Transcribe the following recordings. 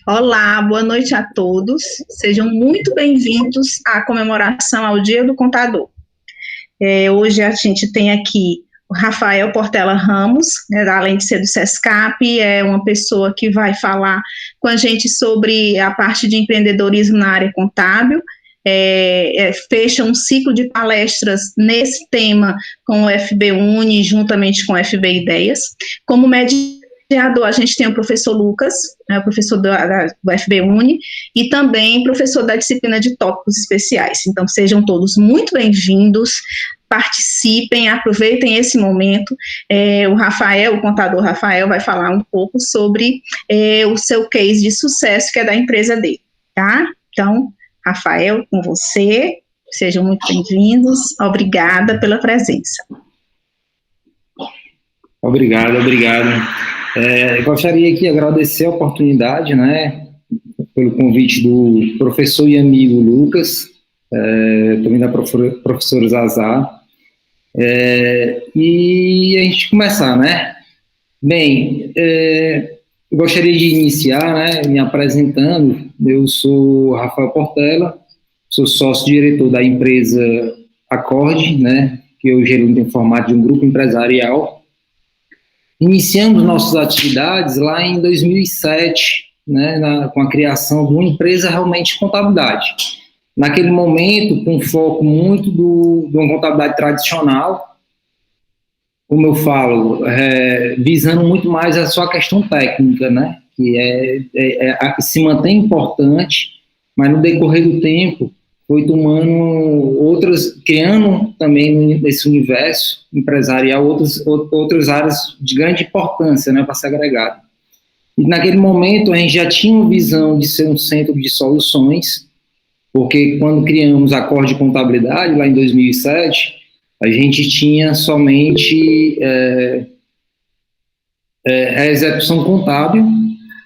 Olá, boa noite a todos. Sejam muito bem-vindos à comemoração ao Dia do Contador. Hoje a gente tem aqui o Rafael Portela Ramos, além de ser do SESCAP, é uma pessoa que vai falar com a gente sobre a parte de empreendedorismo na área contábil. Fecha um ciclo de palestras nesse tema com o FB Uni, juntamente com o FB Ideias. Como mediador, a gente tem o professor Lucas, o professor do FB Uni, e também professor da disciplina de tópicos especiais. Então, sejam todos muito bem-vindos, participem, aproveitem esse momento. O contador Rafael, vai falar um pouco sobre o seu case de sucesso, que é da empresa dele, tá? Então, Rafael, com você, sejam muito bem-vindos, obrigada pela presença. Obrigado. Eu gostaria aqui de agradecer a oportunidade, né, pelo convite do professor e amigo Lucas, também da professora Zazá, e a gente começar, né? Bem, eu gostaria de iniciar, né, me apresentando. Eu sou Rafael Portela, sou sócio-diretor da empresa Acorde, né, que eu gero em formato de um grupo empresarial. Iniciamos nossas atividades lá em 2007, né, com a criação de uma empresa realmente de contabilidade. Naquele momento, com foco muito de uma contabilidade tradicional, como eu falo, visando muito mais a sua questão técnica, né, que se mantém importante, mas no decorrer do tempo foi criando também nesse universo empresarial outras áreas de grande importância, né, para ser agregado. E naquele momento a gente já tinha uma visão de ser um centro de soluções, porque quando criamos a Acorde Contabilidade, lá em 2007, a gente tinha somente a execução contábil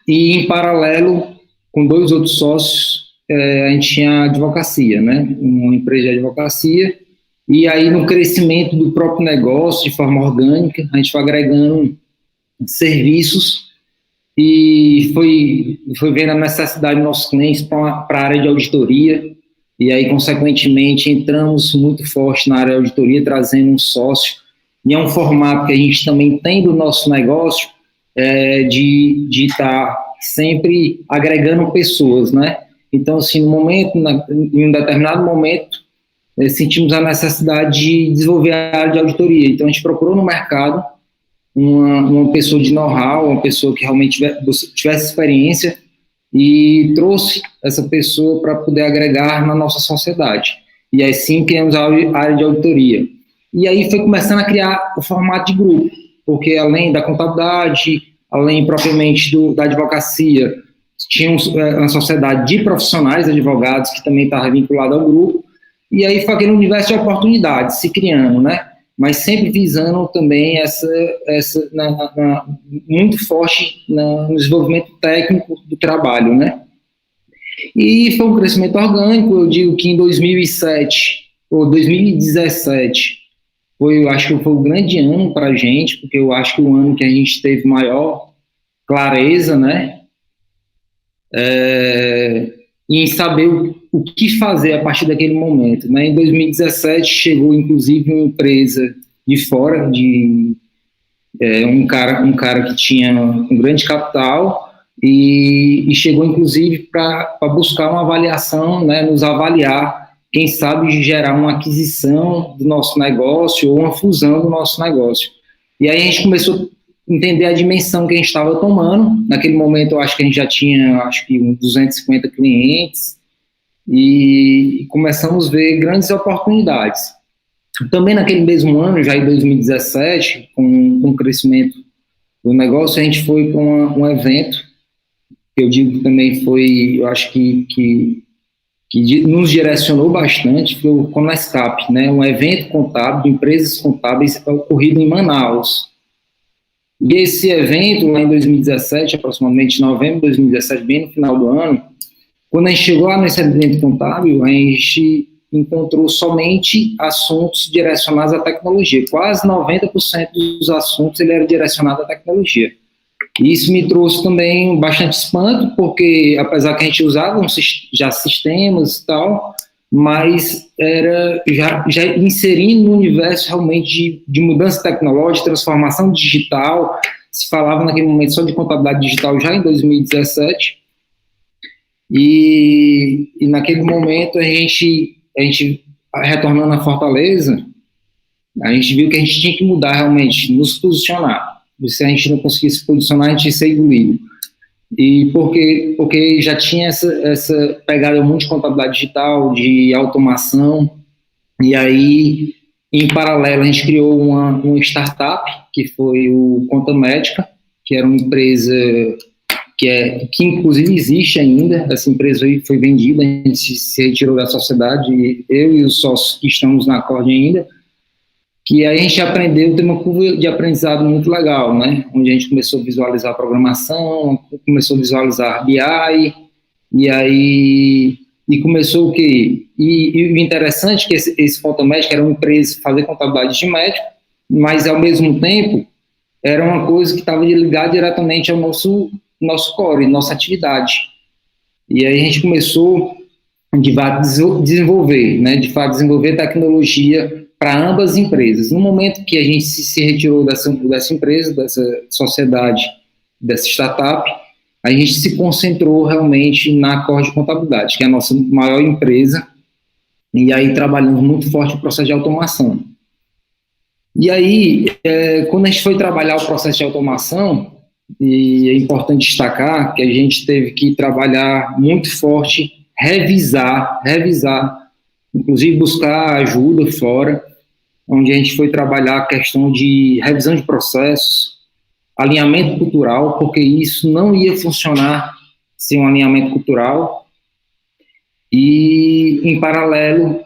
e, em paralelo, com 2 outros sócios, a gente tinha a advocacia, né? Uma empresa de advocacia. E aí, no crescimento do próprio negócio, de forma orgânica, a gente foi agregando serviços e foi vendo a necessidade dos nossos clientes para a área de auditoria. E aí, consequentemente, entramos muito forte na área de auditoria, trazendo um sócio. E é um formato que a gente também tem do nosso negócio, de estar sempre agregando pessoas, né? Então, assim, em um determinado momento, sentimos a necessidade de desenvolver a área de auditoria. Então, a gente procurou no mercado uma pessoa de know-how, uma pessoa que realmente tivesse experiência, e trouxe essa pessoa para poder agregar na nossa sociedade. E aí sim criamos a área de auditoria. E aí foi começando a criar o formato de grupo, porque além da contabilidade, além propriamente da advocacia, tínhamos uma sociedade de profissionais, advogados, que também estava vinculada ao grupo, e aí foi aquele universo de oportunidades se criando, né? Mas sempre visando também muito forte no desenvolvimento técnico do trabalho, né? E foi um crescimento orgânico. Eu digo que em 2007 ou 2017 eu acho que foi um grande ano para a gente, porque eu acho que o ano que a gente teve maior clareza, né? Em saber o que fazer a partir daquele momento, né? Em 2017 chegou inclusive uma empresa de fora, um cara que tinha um grande capital, e chegou inclusive para buscar uma avaliação, né? Nos avaliar, quem sabe gerar uma aquisição do nosso negócio ou uma fusão do nosso negócio. E aí a gente começou entender a dimensão que a gente estava tomando. Naquele momento, eu acho que a gente já tinha, uns 250 clientes, e começamos a ver grandes oportunidades. Também naquele mesmo ano, já em 2017, com o crescimento do negócio, a gente foi para um evento, que eu digo que também foi, eu acho que nos direcionou bastante, foi o Conescap, né, um evento contábil de empresas contábeis ocorrido em Manaus. E esse evento, lá em 2017, aproximadamente novembro de 2017, bem no final do ano, quando a gente chegou lá nesse evento contábil, a gente encontrou somente assuntos direcionados à tecnologia. Quase 90% dos assuntos ele era direcionado à tecnologia. E isso me trouxe também bastante espanto, porque apesar que a gente usava já sistemas e tal, mas era já inserindo no universo realmente de mudança tecnológica, transformação digital. Se falava naquele momento só de contabilidade digital já em 2017, e naquele momento a gente retornando à Fortaleza, a gente viu que a gente tinha que mudar realmente, nos posicionar. Se a gente não conseguisse se posicionar, a gente ia ser engolido. E porque já tinha essa pegada muito de contabilidade digital, de automação, e aí, em paralelo, a gente criou uma startup, que foi o Conta Médica, que era uma empresa que inclusive existe ainda. Essa empresa aí foi vendida, a gente se retirou da sociedade, eu e os sócios que estamos na Acorde ainda, que aí a gente aprendeu, tem uma curva de aprendizado muito legal, né? Onde a gente começou a visualizar a programação, começou a visualizar BI, e começou o quê? E o interessante é que esse Conta Médica era uma empresa fazer contabilidade de médico, mas ao mesmo tempo era uma coisa que estava ligada diretamente ao nosso core, nossa atividade. E aí a gente começou de fato desenvolver, né? De fato desenvolver tecnologia para ambas as empresas. No momento que a gente se retirou dessa empresa, dessa sociedade, dessa startup, a gente se concentrou realmente na Acorde Contabilidade, que é a nossa maior empresa, e aí trabalhamos muito forte no processo de automação. E aí, quando a gente foi trabalhar o processo de automação, e é importante destacar que a gente teve que trabalhar muito forte, revisar, inclusive buscar ajuda fora, onde a gente foi trabalhar a questão de revisão de processos, alinhamento cultural, porque isso não ia funcionar sem um alinhamento cultural, e, em paralelo,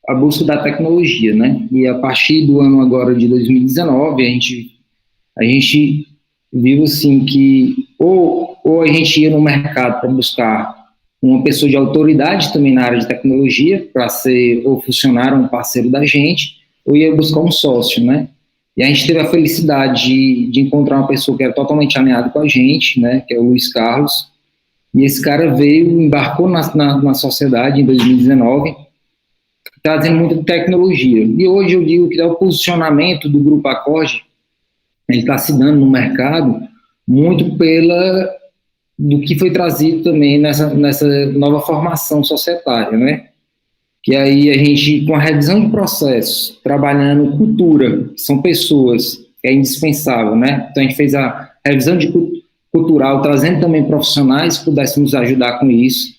a busca da tecnologia, né? E a partir do ano agora de 2019, a gente viu, assim, que ou a gente ia no mercado para buscar uma pessoa de autoridade também na área de tecnologia, para ser ou funcionário, um parceiro da gente, ou ia buscar um sócio, né? E a gente teve a felicidade de encontrar uma pessoa que era totalmente alinhada com a gente, né? Que é o Luiz Carlos. E esse cara embarcou na sociedade em 2019, trazendo muita tecnologia. E hoje eu digo que é o posicionamento do Grupo Acorde, ele está se dando no mercado muito do que foi trazido também nessa nova formação societária, né? Que aí a gente, com a revisão de processos, trabalhando cultura, que são pessoas, que é indispensável, né? Então a gente fez a revisão cultural, trazendo também profissionais que pudessem nos ajudar com isso,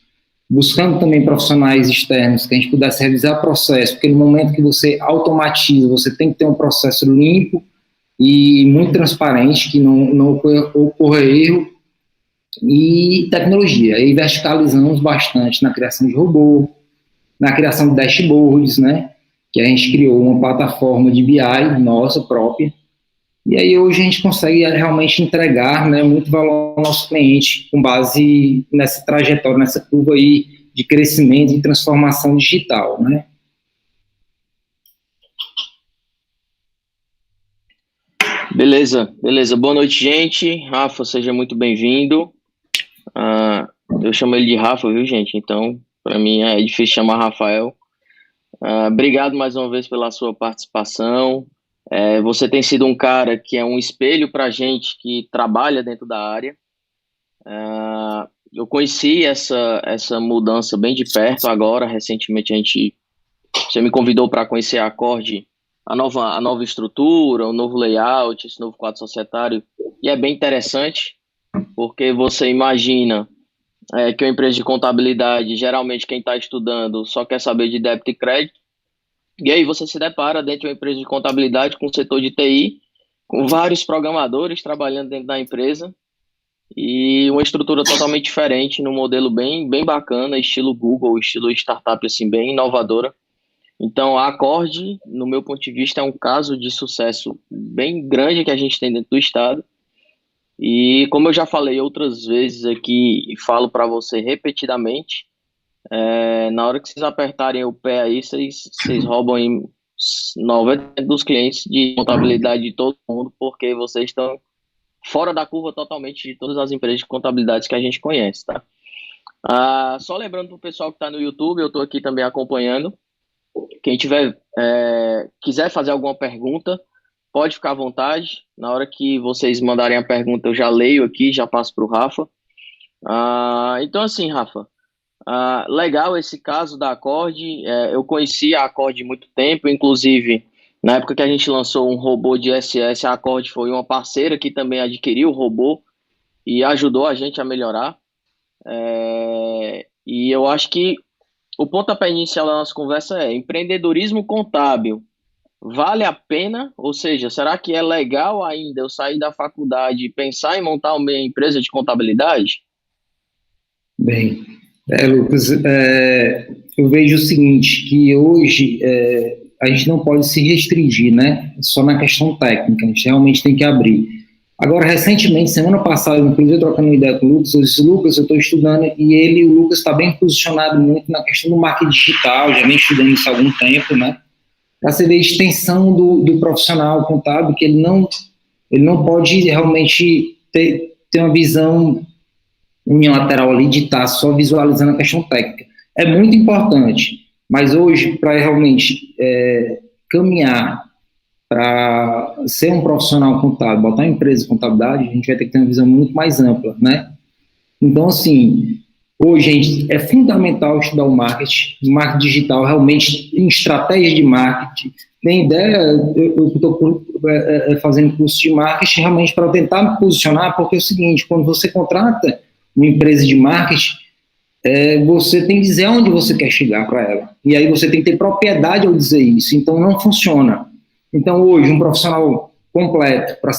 buscando também profissionais externos que a gente pudesse revisar processo, porque no momento que você automatiza, você tem que ter um processo limpo e muito transparente, que não ocorra erro, e tecnologia. Aí verticalizamos bastante na criação de robô, na criação de dashboards, né? Que a gente criou uma plataforma de BI nossa própria, e aí hoje a gente consegue realmente entregar, né, muito valor ao nosso cliente com base nessa trajetória, nessa curva aí de crescimento e transformação digital, né? Beleza. Boa noite, gente. Rafa, seja muito bem-vindo. Eu chamo ele de Rafa, viu, gente? Então, para mim é difícil chamar Rafael. Obrigado mais uma vez pela sua participação. Você tem sido um cara que é um espelho para a gente que trabalha dentro da área. Eu conheci essa mudança bem de perto agora. Recentemente você me convidou para conhecer a Acorde, a nova estrutura, o novo layout, esse novo quadro societário, e é bem interessante, porque você imagina que uma empresa de contabilidade, geralmente quem está estudando só quer saber de débito e crédito, e aí você se depara dentro de uma empresa de contabilidade com o setor de TI, com vários programadores trabalhando dentro da empresa, e uma estrutura totalmente diferente, num modelo bem bacana, estilo Google, estilo startup, assim, bem inovadora. Então, a Acorde, no meu ponto de vista, é um caso de sucesso bem grande que a gente tem dentro do estado. E como eu já falei outras vezes aqui e falo para você repetidamente, na hora que vocês apertarem o pé aí, vocês roubam em 90% dos clientes de contabilidade de todo mundo, porque vocês estão fora da curva totalmente de todas as empresas de contabilidade que a gente conhece, tá? Só lembrando para o pessoal que está no YouTube, eu estou aqui também acompanhando. Quem quiser fazer alguma pergunta, pode ficar à vontade. Na hora que vocês mandarem a pergunta, eu já leio aqui, já passo para o Rafa. Então, assim, Rafa, legal esse caso da Accord. Eu conheci a Accord há muito tempo, inclusive na época que a gente lançou um robô de SS, a Accord foi uma parceira que também adquiriu o robô e ajudou a gente a melhorar. E eu acho que o pontapé inicial da nossa conversa é: empreendedorismo contábil vale a pena? Ou seja, será que é legal ainda eu sair da faculdade e pensar em montar uma empresa de contabilidade? Bem, Lucas, eu vejo o seguinte, que hoje a gente não pode se restringir, né, só na questão técnica, a gente realmente tem que abrir. Agora, recentemente, semana passada, inclusive trocando uma ideia com o Lucas, eu disse: Lucas, eu estou estudando, e o Lucas está bem posicionado muito na questão do marketing digital, já vem estudando isso há algum tempo, né, para você ver a extensão do profissional contábil, que ele não pode realmente ter uma visão unilateral ali de estar só visualizando a questão técnica. É muito importante, mas hoje, para realmente caminhar para ser um profissional contábil, botar uma empresa de contabilidade, a gente vai ter que ter uma visão muito mais ampla, né? Então, assim, hoje é fundamental estudar o marketing digital, realmente, em estratégia de marketing. Tem ideia, eu estou fazendo curso de marketing realmente para tentar me posicionar, porque é o seguinte: quando você contrata uma empresa de marketing, você tem que dizer onde você quer chegar para ela. E aí você tem que ter propriedade ao dizer isso. Então, não funciona. Então, hoje, um profissional completo, para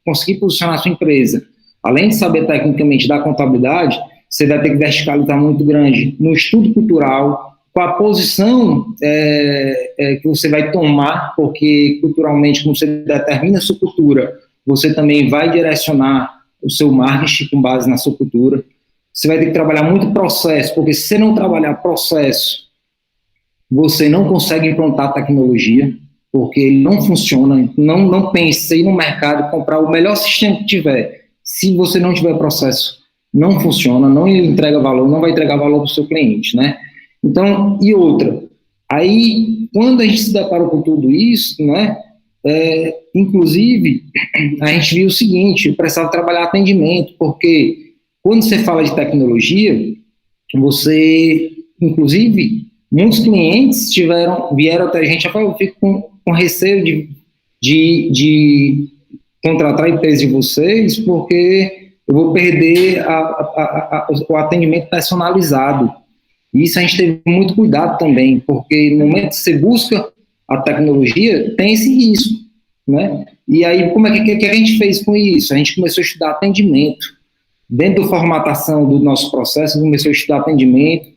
conseguir posicionar a sua empresa, além de saber tecnicamente da contabilidade, você vai ter que verticalizar muito grande no estudo cultural, com a posição que você vai tomar, porque culturalmente, como você determina a sua cultura, você também vai direcionar o seu marketing com base na sua cultura. Você vai ter que trabalhar muito processo, porque se você não trabalhar processo, você não consegue implantar tecnologia, porque ele não funciona. Não pense em ir no mercado comprar o melhor sistema que tiver. Se você não tiver processo, não funciona, não entrega valor, não vai entregar valor para o seu cliente, né? Então, e outra, aí, quando a gente se deparou com tudo isso, né, inclusive, a gente viu o seguinte: precisava trabalhar atendimento, porque quando você fala de tecnologia, inclusive, muitos clientes vieram até a gente: eu fico com receio de contratar a empresa de vocês, porque eu vou perder o atendimento personalizado. E isso a gente teve muito cuidado também, porque no momento que você busca a tecnologia, tem esse risco, né? E aí, como que a gente fez com isso? A gente começou a estudar atendimento. Dentro da formatação do nosso processo, começou a estudar atendimento,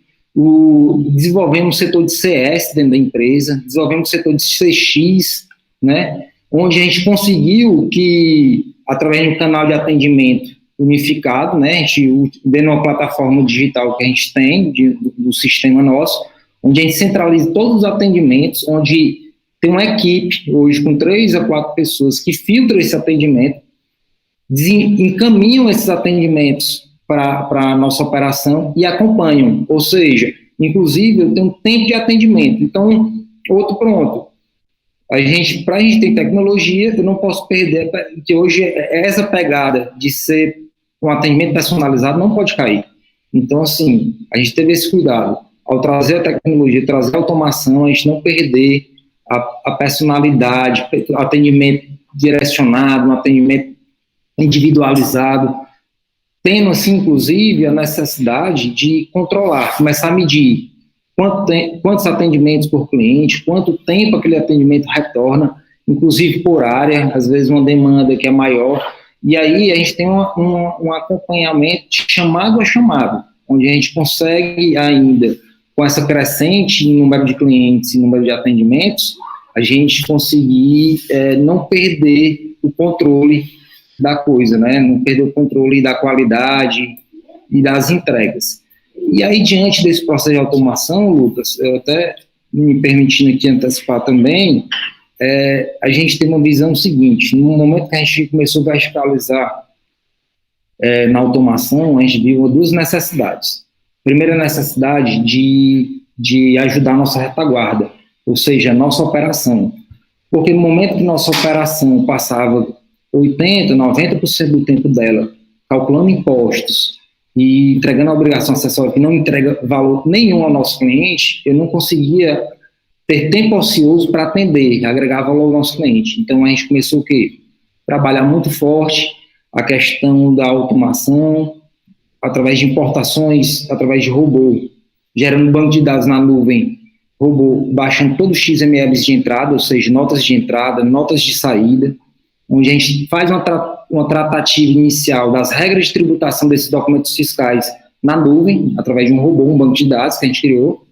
desenvolvemos o setor de CS dentro da empresa, desenvolvemos o setor de CX, né? Onde a gente conseguiu que, através de um canal de atendimento unificado, né, a gente, dentro de uma plataforma digital que a gente tem, do sistema nosso, onde a gente centraliza todos os atendimentos, onde tem uma equipe, hoje com 3 a 4 pessoas, que filtram esse atendimento, encaminham esses atendimentos para a nossa operação e acompanham. Ou seja, inclusive, eu tenho um tempo de atendimento. Então, outro ponto. Para a gente ter tecnologia, eu não posso perder, que hoje essa pegada de ser um atendimento personalizado não pode cair. Então, assim, a gente teve esse cuidado. Ao trazer a tecnologia, trazer a automação, a gente não perder a personalidade, o atendimento direcionado, um atendimento individualizado, tendo, assim, inclusive, a necessidade de controlar, começar a medir quantos atendimentos por cliente, quanto tempo aquele atendimento retorna, inclusive por área, às vezes uma demanda que é maior, e aí a gente tem um acompanhamento de chamado a chamado, onde a gente consegue ainda, com essa crescente em número de clientes e número de atendimentos, a gente conseguir não perder o controle da coisa, né? Não perder o controle da qualidade e das entregas. E aí, diante desse processo de automação, Lucas, eu até me permitindo aqui antecipar também, a gente tem uma visão seguinte: no momento que a gente começou a verticalizar na automação, a gente viu duas necessidades. Primeira necessidade de ajudar a nossa retaguarda, ou seja, a nossa operação. Porque no momento que nossa operação passava 80%, 90% do tempo dela calculando impostos e entregando a obrigação acessória que não entrega valor nenhum ao nosso cliente, eu não conseguia ter tempo ocioso para atender, agregar valor ao nosso cliente. Então a gente começou o quê? Trabalhar muito forte a questão da automação, através de importações, através de robô, gerando banco de dados na nuvem, robô baixando todos os XMLs de entrada, ou seja, notas de entrada, notas de saída, onde a gente faz uma tratativa inicial das regras de tributação desses documentos fiscais na nuvem, através de um robô, um banco de dados que a gente criou.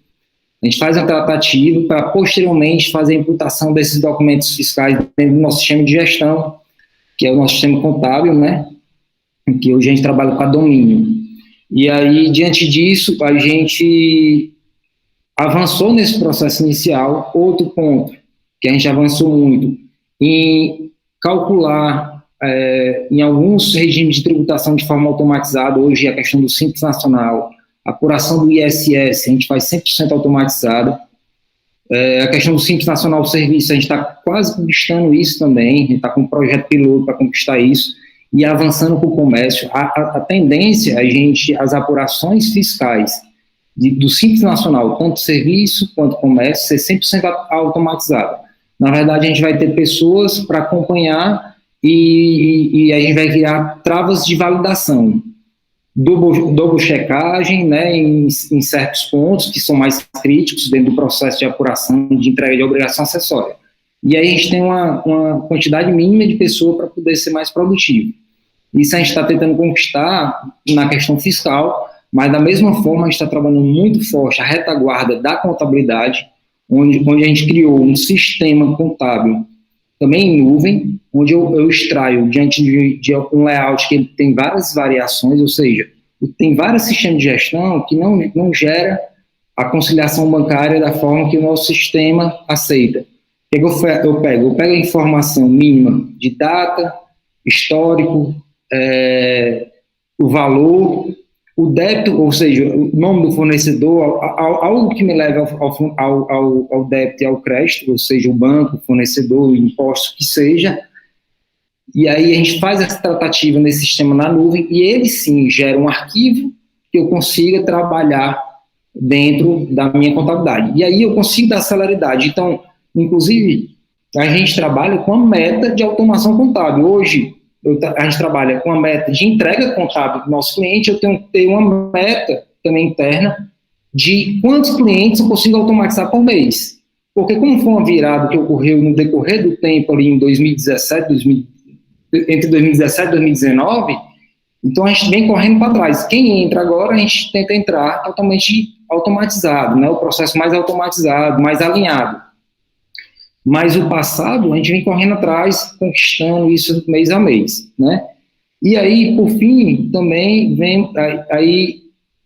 A gente faz a tratativa para, posteriormente, fazer a imputação desses documentos fiscais dentro do nosso sistema de gestão, que é o nosso sistema contábil, né? Que hoje a gente trabalha com a Domínio. E aí, diante disso, a gente avançou nesse processo inicial. Outro ponto que a gente avançou muito em calcular em alguns regimes de tributação de forma automatizada. Hoje a questão do Simples Nacional, a apuração do ISS, a gente faz 100% automatizada. A questão do Simples Nacional Serviço, a gente está quase conquistando isso também, a gente está com um projeto piloto para conquistar isso, e avançando para o comércio. A tendência é as apurações fiscais do Simples Nacional, tanto serviço quanto comércio, ser 100% automatizada. Na verdade, a gente vai ter pessoas para acompanhar e a gente vai criar travas de validação, double checagem, né, em certos pontos que são mais críticos dentro do processo de apuração de entrega de obrigação acessória. E aí a gente tem uma quantidade mínima de pessoas para poder ser mais produtivo. Isso a gente está tentando conquistar na questão fiscal, mas da mesma forma a gente está trabalhando muito forte a retaguarda da contabilidade, onde a gente criou um sistema contábil também em nuvem, onde eu extraio diante de um layout que ele tem várias variações, ou seja, tem vários sistemas de gestão que não gera a conciliação bancária da forma que o nosso sistema aceita. O que eu pego? Eu pego a informação mínima de data, histórico, o valor, o débito, ou seja, o nome do fornecedor, algo que me leve ao débito e ao crédito, ou seja, o banco, o fornecedor, o imposto que seja, e aí a gente faz essa tratativa nesse sistema na nuvem, e ele sim gera um arquivo que eu consiga trabalhar dentro da minha contabilidade. E aí eu consigo dar celeridade. Então, inclusive, a gente trabalha com a meta de automação contábil. Hoje, a gente trabalha com a meta de entrega contábil do nosso cliente, eu tenho que ter uma meta também interna de quantos clientes eu consigo automatizar por mês. Porque como foi uma virada que ocorreu no decorrer do tempo ali em 2017, entre 2017 e 2019, então a gente vem correndo para trás. Quem entra agora, a gente tenta entrar totalmente automatizado, né? O processo mais automatizado, mais alinhado. Mas o passado, a gente vem correndo atrás, conquistando isso mês a mês, né? E aí, por fim, também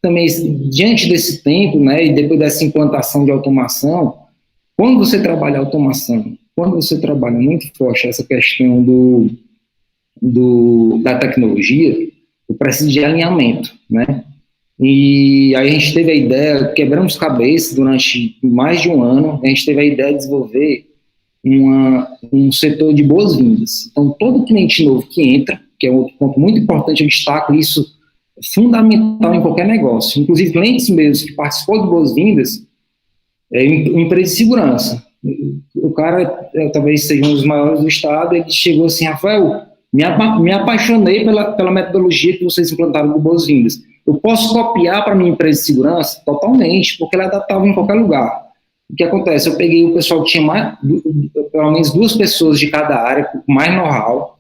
também diante desse tempo, né, e depois dessa implantação de automação, quando você trabalha automação, quando você trabalha muito forte essa questão da tecnologia, eu preciso de alinhamento, né? E aí a gente teve a ideia, quebramos cabeça durante mais de um ano, a gente teve a ideia de desenvolver um setor de boas-vindas. Então, todo cliente novo que entra, que é um ponto muito importante, eu destaco isso, fundamental em qualquer negócio. Inclusive, clientes meus que participou de boas-vindas, uma empresa de segurança. O cara talvez seja um dos maiores do estado, ele chegou assim: Rafael, me apaixonei pela metodologia que vocês implantaram do boas-vindas. Eu posso copiar para minha empresa de segurança? Totalmente, porque ela é adaptável em qualquer lugar. O que acontece? Eu peguei o pessoal que tinha pelo menos 2 pessoas de cada área, com mais know-how,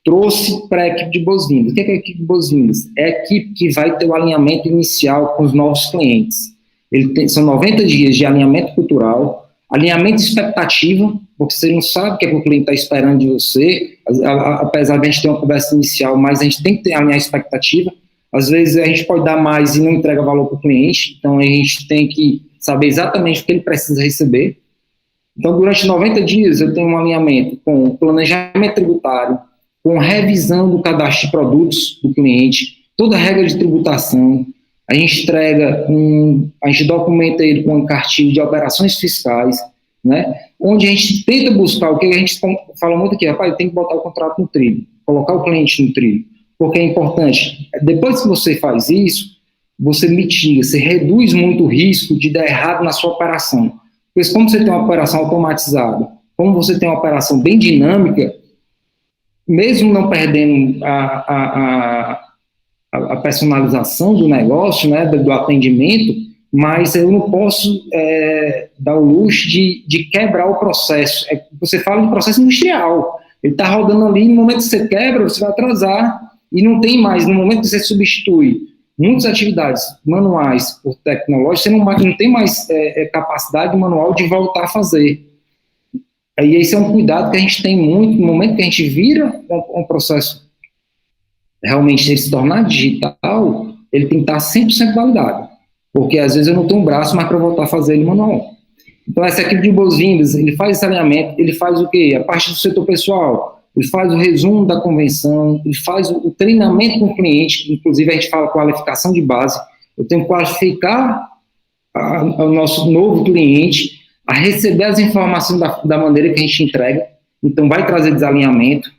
trouxe para a equipe de boas-vindas. O que é a equipe de boas-vindas? É a equipe que vai ter o alinhamento inicial com os novos clientes. São 90 dias de alinhamento cultural, alinhamento de expectativa, porque você não sabe o que o cliente está esperando de você, apesar de a gente ter uma conversa inicial, mas a gente tem que alinhar a expectativa. Às vezes a gente pode dar mais e não entrega valor para o cliente, então a gente tem que saber exatamente o que ele precisa receber. Então, durante 90 dias, eu tenho um alinhamento com planejamento tributário, com revisão do cadastro de produtos do cliente, toda a regra de tributação. A gente a gente documenta ele com um cartilha de operações fiscais, né? Onde a gente tenta buscar o que a gente fala muito aqui, rapaz, tem que botar o contrato no trilho, colocar o cliente no trilho, porque é importante. Depois que você faz isso, você mitiga, você reduz muito o risco de dar errado na sua operação. Pois como você tem uma operação automatizada, como você tem uma operação bem dinâmica, mesmo não perdendo a personalização do negócio, né, do atendimento, mas eu não posso dar o luxo de quebrar o processo. Você fala de processo industrial, ele está rodando ali, no momento que você quebra, você vai atrasar, e não tem mais, no momento que você substitui muitas atividades manuais por tecnológicas, você não tem mais capacidade manual de voltar a fazer. E esse é um cuidado que a gente tem muito, no momento que a gente vira um processo realmente ele se tornar digital, ele tem que estar 100% validado, porque às vezes eu não tenho um braço mais para voltar a fazer ele manual. Então essa equipe de boas-vindas, ele faz esse alinhamento, ele faz o quê? A parte do setor pessoal, ele faz o resumo da convenção, ele faz o treinamento com o cliente, inclusive a gente fala qualificação de base, eu tenho que qualificar o nosso novo cliente a receber as informações da maneira que a gente entrega, então vai trazer desalinhamento.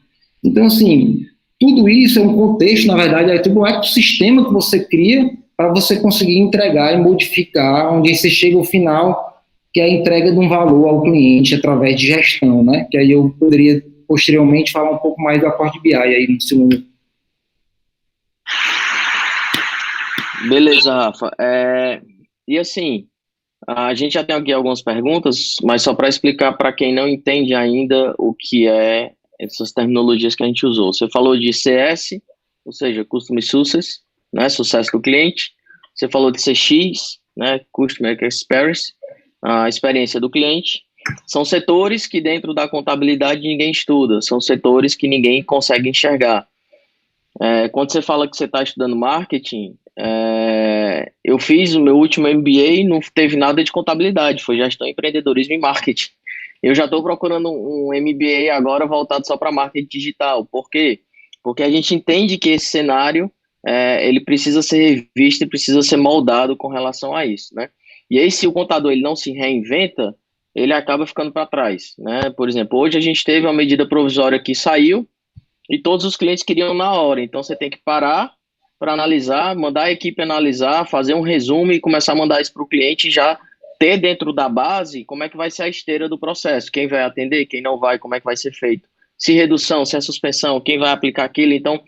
Então, assim, tudo isso é um contexto, na verdade, é tipo um ecossistema que você cria para você conseguir entregar e modificar, onde você chega ao final, que é a entrega de um valor ao cliente através de gestão, né? Que aí eu poderia posteriormente falar um pouco mais do Accord BI aí no segundo. Beleza, Rafa. E assim, a gente já tem aqui algumas perguntas, mas só para explicar para quem não entende ainda o que é essas terminologias que a gente usou. Você falou de CS, ou seja, Customer Success, né, sucesso do cliente. Você falou de CX, né, Customer Experience, a experiência do cliente. São setores que dentro da contabilidade ninguém estuda, são setores que ninguém consegue enxergar. Quando você fala que você está estudando marketing, eu fiz o meu último MBA e não teve nada de contabilidade, foi gestão, empreendedorismo e marketing. Eu já estou procurando um MBA agora voltado só para marketing digital. Por quê? Porque a gente entende que esse cenário ele precisa ser revisto e precisa ser moldado com relação a isso, né? E aí, se o contador ele não se reinventa, ele acaba ficando para trás, né? Por exemplo, hoje a gente teve uma medida provisória que saiu e todos os clientes queriam na hora. Então, você tem que parar para analisar, mandar a equipe analisar, fazer um resumo e começar a mandar isso para o cliente e já ter dentro da base como é que vai ser a esteira do processo, quem vai atender, quem não vai, como é que vai ser feito, se redução, se é suspensão, quem vai aplicar aquilo. Então,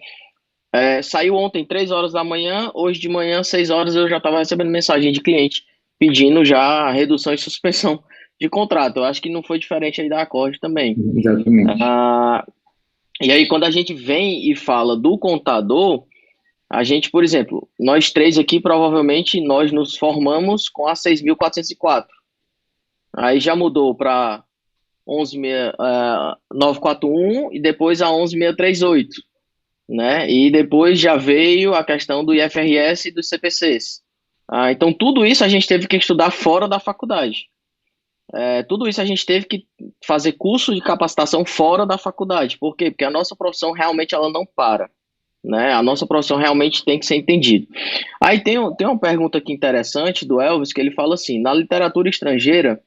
saiu ontem 3 horas da manhã, hoje de manhã, 6 horas, eu já estava recebendo mensagem de cliente pedindo já a redução e suspensão de contrato. Eu acho que não foi diferente aí da Accord também. Exatamente. E aí, quando a gente vem e fala do contador, a gente, por exemplo, nós três aqui, provavelmente, nós nos formamos com a 6.404. Aí já mudou para 11.941 e depois a 11.638, né? E depois já veio a questão do IFRS e dos CPCs. Então, tudo isso a gente teve que estudar fora da faculdade. Tudo isso a gente teve que fazer curso de capacitação fora da faculdade. Por quê? Porque a nossa profissão realmente ela não para, né? A nossa profissão realmente tem que ser entendida. Aí tem uma pergunta aqui interessante do Elvis, que ele fala assim: na literatura estrangeira,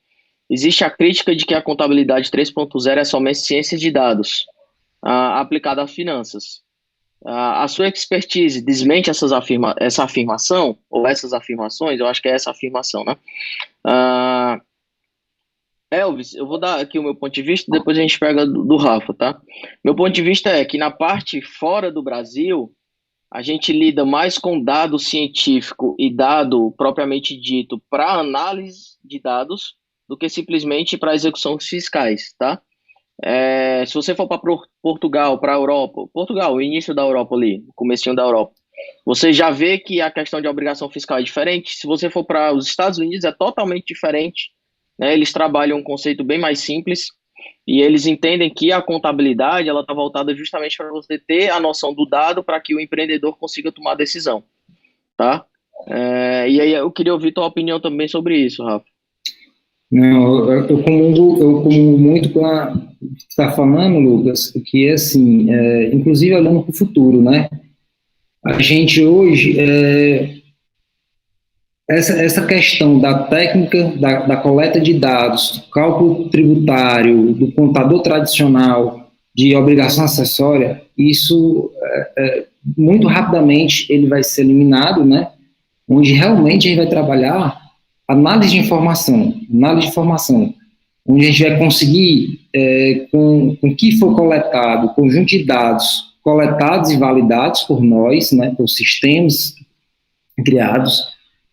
existe a crítica de que a contabilidade 3.0 é somente ciência de dados aplicada a finanças. A sua expertise desmente essa afirmação, ou essas afirmações? Eu acho que é essa afirmação, né? Elvis, eu vou dar aqui o meu ponto de vista, depois a gente pega do Rafa, tá? Meu ponto de vista é que na parte fora do Brasil, a gente lida mais com dado científico e dado propriamente dito para análise de dados do que simplesmente para execução fiscais, tá? Se você for para Portugal, para a Europa, Portugal, o início da Europa ali, o comecinho da Europa, você já vê que a questão de obrigação fiscal é diferente. Se você for para os Estados Unidos, é totalmente diferente, né? Eles trabalham um conceito bem mais simples e eles entendem que a contabilidade ela está voltada justamente para você ter a noção do dado para que o empreendedor consiga tomar a decisão, tá? E aí eu queria ouvir tua opinião também sobre isso, Rafa. Não, eu comungo muito com a que você está falando, Lucas, que é assim, inclusive olhando para o futuro, né? A gente hoje, essa questão da técnica da coleta de dados, do cálculo tributário, do contador tradicional, de obrigação acessória, isso muito rapidamente ele vai ser eliminado, né? Onde realmente a gente vai trabalhar análise de informação, onde a gente vai conseguir, com o que for coletado, conjunto de dados coletados e validados por nós, né, por sistemas criados,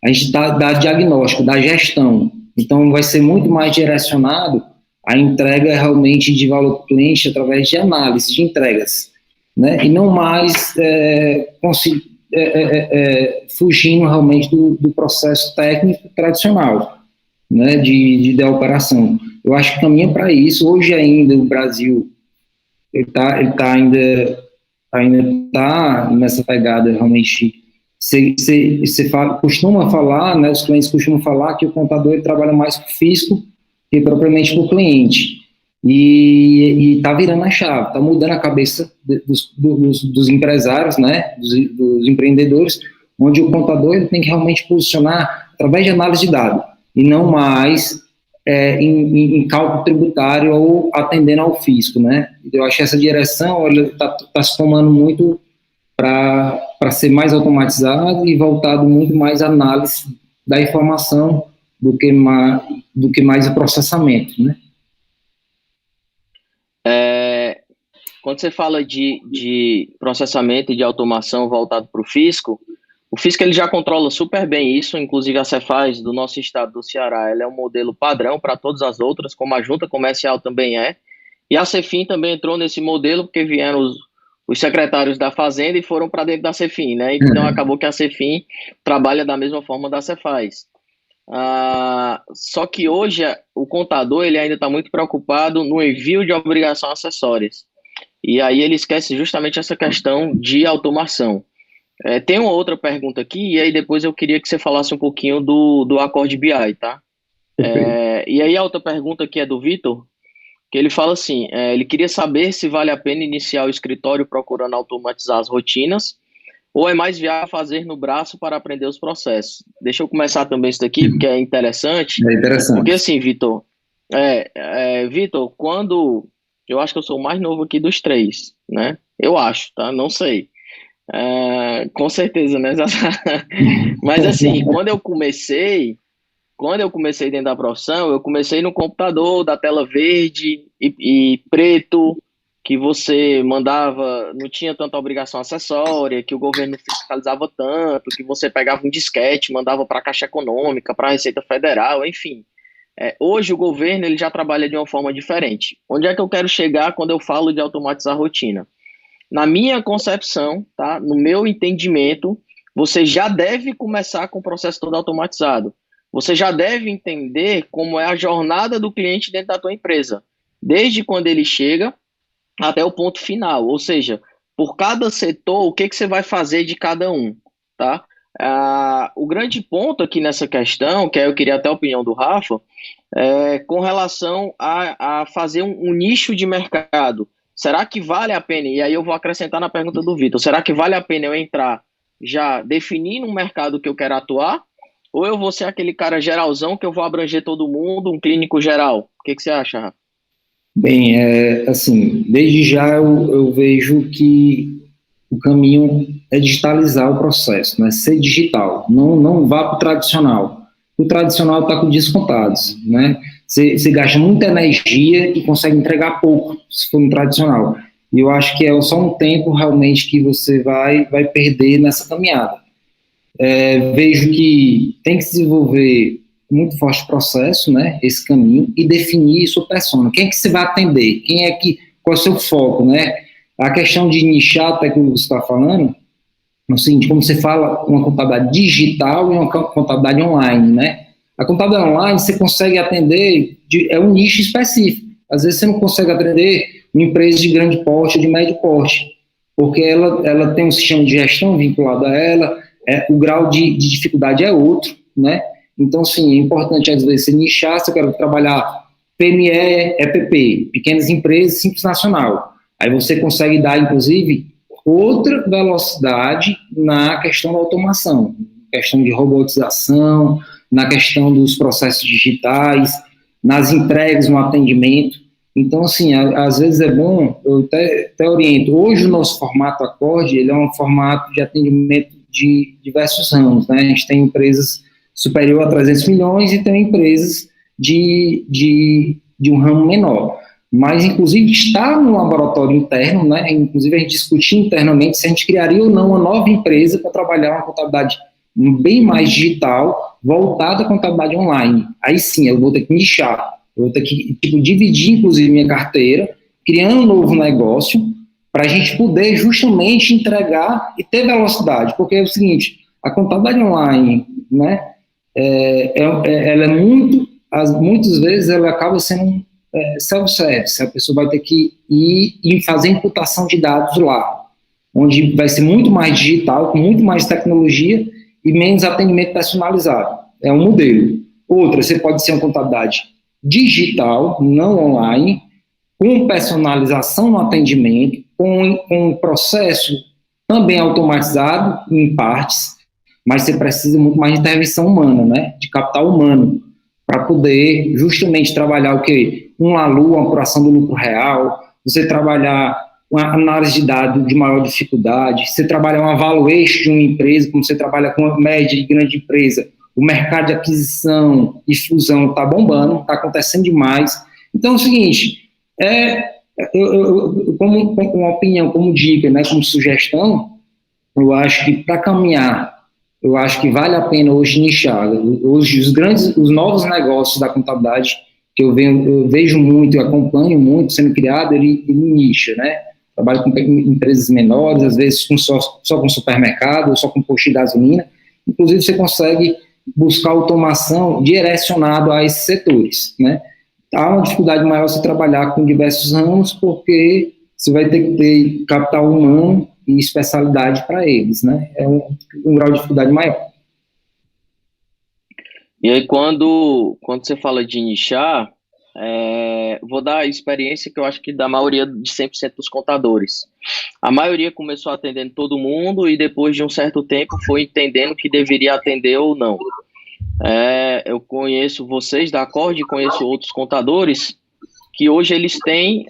a gente dá diagnóstico, dá gestão. Então, vai ser muito mais direcionado a entrega realmente de valor para o cliente através de análise de entregas, né, e não mais fugindo realmente do processo técnico tradicional, né, da operação. Eu acho que caminha para isso. Hoje ainda o Brasil ainda está nessa pegada realmente. Você costuma falar, né, os clientes costumam falar que o contador ele trabalha mais com o fisco que propriamente com o cliente. E está virando a chave, está mudando a cabeça dos empresários, né, dos empreendedores, onde o contador ele tem que realmente posicionar através de análise de dados, e não mais em cálculo tributário ou atendendo ao fisco, né? Eu acho que essa direção está se tomando muito para ser mais automatizado e voltado muito mais à análise da informação do que mais o processamento, né? Quando você fala de processamento e de automação voltado para o fisco ele já controla super bem isso, inclusive a Cefaz do nosso estado do Ceará, ela é um modelo padrão para todas as outras, como a junta comercial também é, e a Cefim também entrou nesse modelo, porque vieram os secretários da Fazenda e foram para dentro da Cefim, né? Então acabou que a Cefim trabalha da mesma forma da Cefaz. Só que hoje o contador ele ainda está muito preocupado no envio de obrigações acessórias. E aí ele esquece justamente essa questão de automação. Tem uma outra pergunta aqui, e aí depois eu queria que você falasse um pouquinho do Accord BI, tá? E aí a outra pergunta aqui é do Vitor, que ele fala assim, ele queria saber se vale a pena iniciar o escritório procurando automatizar as rotinas, ou é mais viável fazer no braço para aprender os processos. Deixa eu começar também isso daqui, porque é interessante. É interessante. Porque assim, Vitor, Vitor, quando... Eu acho que eu sou o mais novo aqui dos três, né? Eu acho, tá? Não sei. Com certeza, né? Mas assim, quando eu comecei dentro da profissão, eu comecei no computador da tela verde e preto, que você mandava, não tinha tanta obrigação acessória, que o governo fiscalizava tanto, que você pegava um disquete, mandava para a Caixa Econômica, para a Receita Federal, enfim. Hoje o governo ele já trabalha de uma forma diferente. Onde é que eu quero chegar quando eu falo de automatizar a rotina? Na minha concepção, tá? No meu entendimento, você já deve começar com o processo todo automatizado. Você já deve entender como é a jornada do cliente dentro da tua empresa, desde quando ele chega até o ponto final, ou seja, por cada setor, o que você vai fazer de cada um, tá? O grande ponto aqui nessa questão, que eu queria até a opinião do Rafa, com relação a fazer um nicho de mercado. Será que vale a pena, e aí eu vou acrescentar na pergunta do Vitor, será que vale a pena eu entrar já definindo um mercado que eu quero atuar, ou eu vou ser aquele cara geralzão que eu vou abranger todo mundo, um clínico geral? O que você acha, Rafa? Bem, assim, desde já eu vejo que o caminho é digitalizar o processo, né? Ser digital, não vá para o tradicional. O tradicional está com descontados, né? Você gasta muita energia e consegue entregar pouco, se for no tradicional. E eu acho que é só um tempo realmente que você vai perder nessa caminhada. Vejo que tem que se desenvolver muito forte o processo, né? Esse caminho, e definir sua persona. Quem é que você vai atender? Qual é o seu foco, né? A questão de nichar, até que você está falando, assim, como você fala, uma contabilidade digital e uma contabilidade online, né? A contabilidade online você consegue atender, é um nicho específico. Às vezes você não consegue atender uma empresa de grande porte ou de médio porte, porque ela tem um sistema de gestão vinculado a ela, o grau de dificuldade é outro, né? Então, sim, é importante, às vezes, você nichar, se eu quero trabalhar PME, EPP, pequenas empresas, Simples Nacional. Aí você consegue dar, inclusive, outra velocidade na questão da automação, questão de robotização, na questão dos processos digitais, nas entregas, no atendimento. Então, assim, às vezes é bom, eu até oriento, hoje o nosso formato Acorde, ele é um formato de atendimento de diversos ramos, né? A gente tem empresas superior a 300 milhões e tem empresas de um ramo menor. Mas, inclusive, está no laboratório interno, né? Inclusive, a gente discutiu internamente se a gente criaria ou não uma nova empresa para trabalhar uma contabilidade bem mais digital, voltada à contabilidade online. Aí sim, eu vou ter que nichar, eu vou ter que dividir, inclusive, minha carteira, criar um novo negócio, para a gente poder justamente entregar e ter velocidade. Porque é o seguinte, a contabilidade online, né, ela é muitas vezes ela acaba sendo self-service, a pessoa vai ter que ir e fazer imputação de dados lá, onde vai ser muito mais digital, com muito mais tecnologia e menos atendimento personalizado. É um modelo. Outra, você pode ser uma contabilidade digital, não online, com personalização no atendimento, com um processo também automatizado em partes, mas você precisa muito mais de intervenção humana, né? De capital humano, para poder justamente trabalhar o quê? Um ALU, uma apuração do lucro real, você trabalhar uma análise de dados de maior dificuldade, você trabalhar uma valuation de uma empresa, como você trabalha com uma média de grande empresa, o mercado de aquisição e fusão está bombando, está acontecendo demais. Então é o seguinte, como uma opinião, como dica, né, como sugestão, eu acho que para caminhar, eu acho que vale a pena hoje nichar. Hoje os novos negócios da contabilidade, que eu vejo muito, eu acompanho muito sendo criado, ele nicha, né? Trabalha com empresas menores, às vezes só com supermercado, ou só com posto de gasolina. Inclusive, você consegue buscar automação direcionado a esses setores, né? Há uma dificuldade maior você trabalhar com diversos ramos, porque você vai ter que ter capital humano e especialidade para eles, né? É um grau de dificuldade maior. E aí, quando você fala de nichar, vou dar a experiência que eu acho que da maioria de 100% dos contadores. A maioria começou atendendo todo mundo e depois de um certo tempo foi entendendo que deveria atender ou não. Eu conheço vocês da Acorde, conheço outros contadores que hoje eles têm,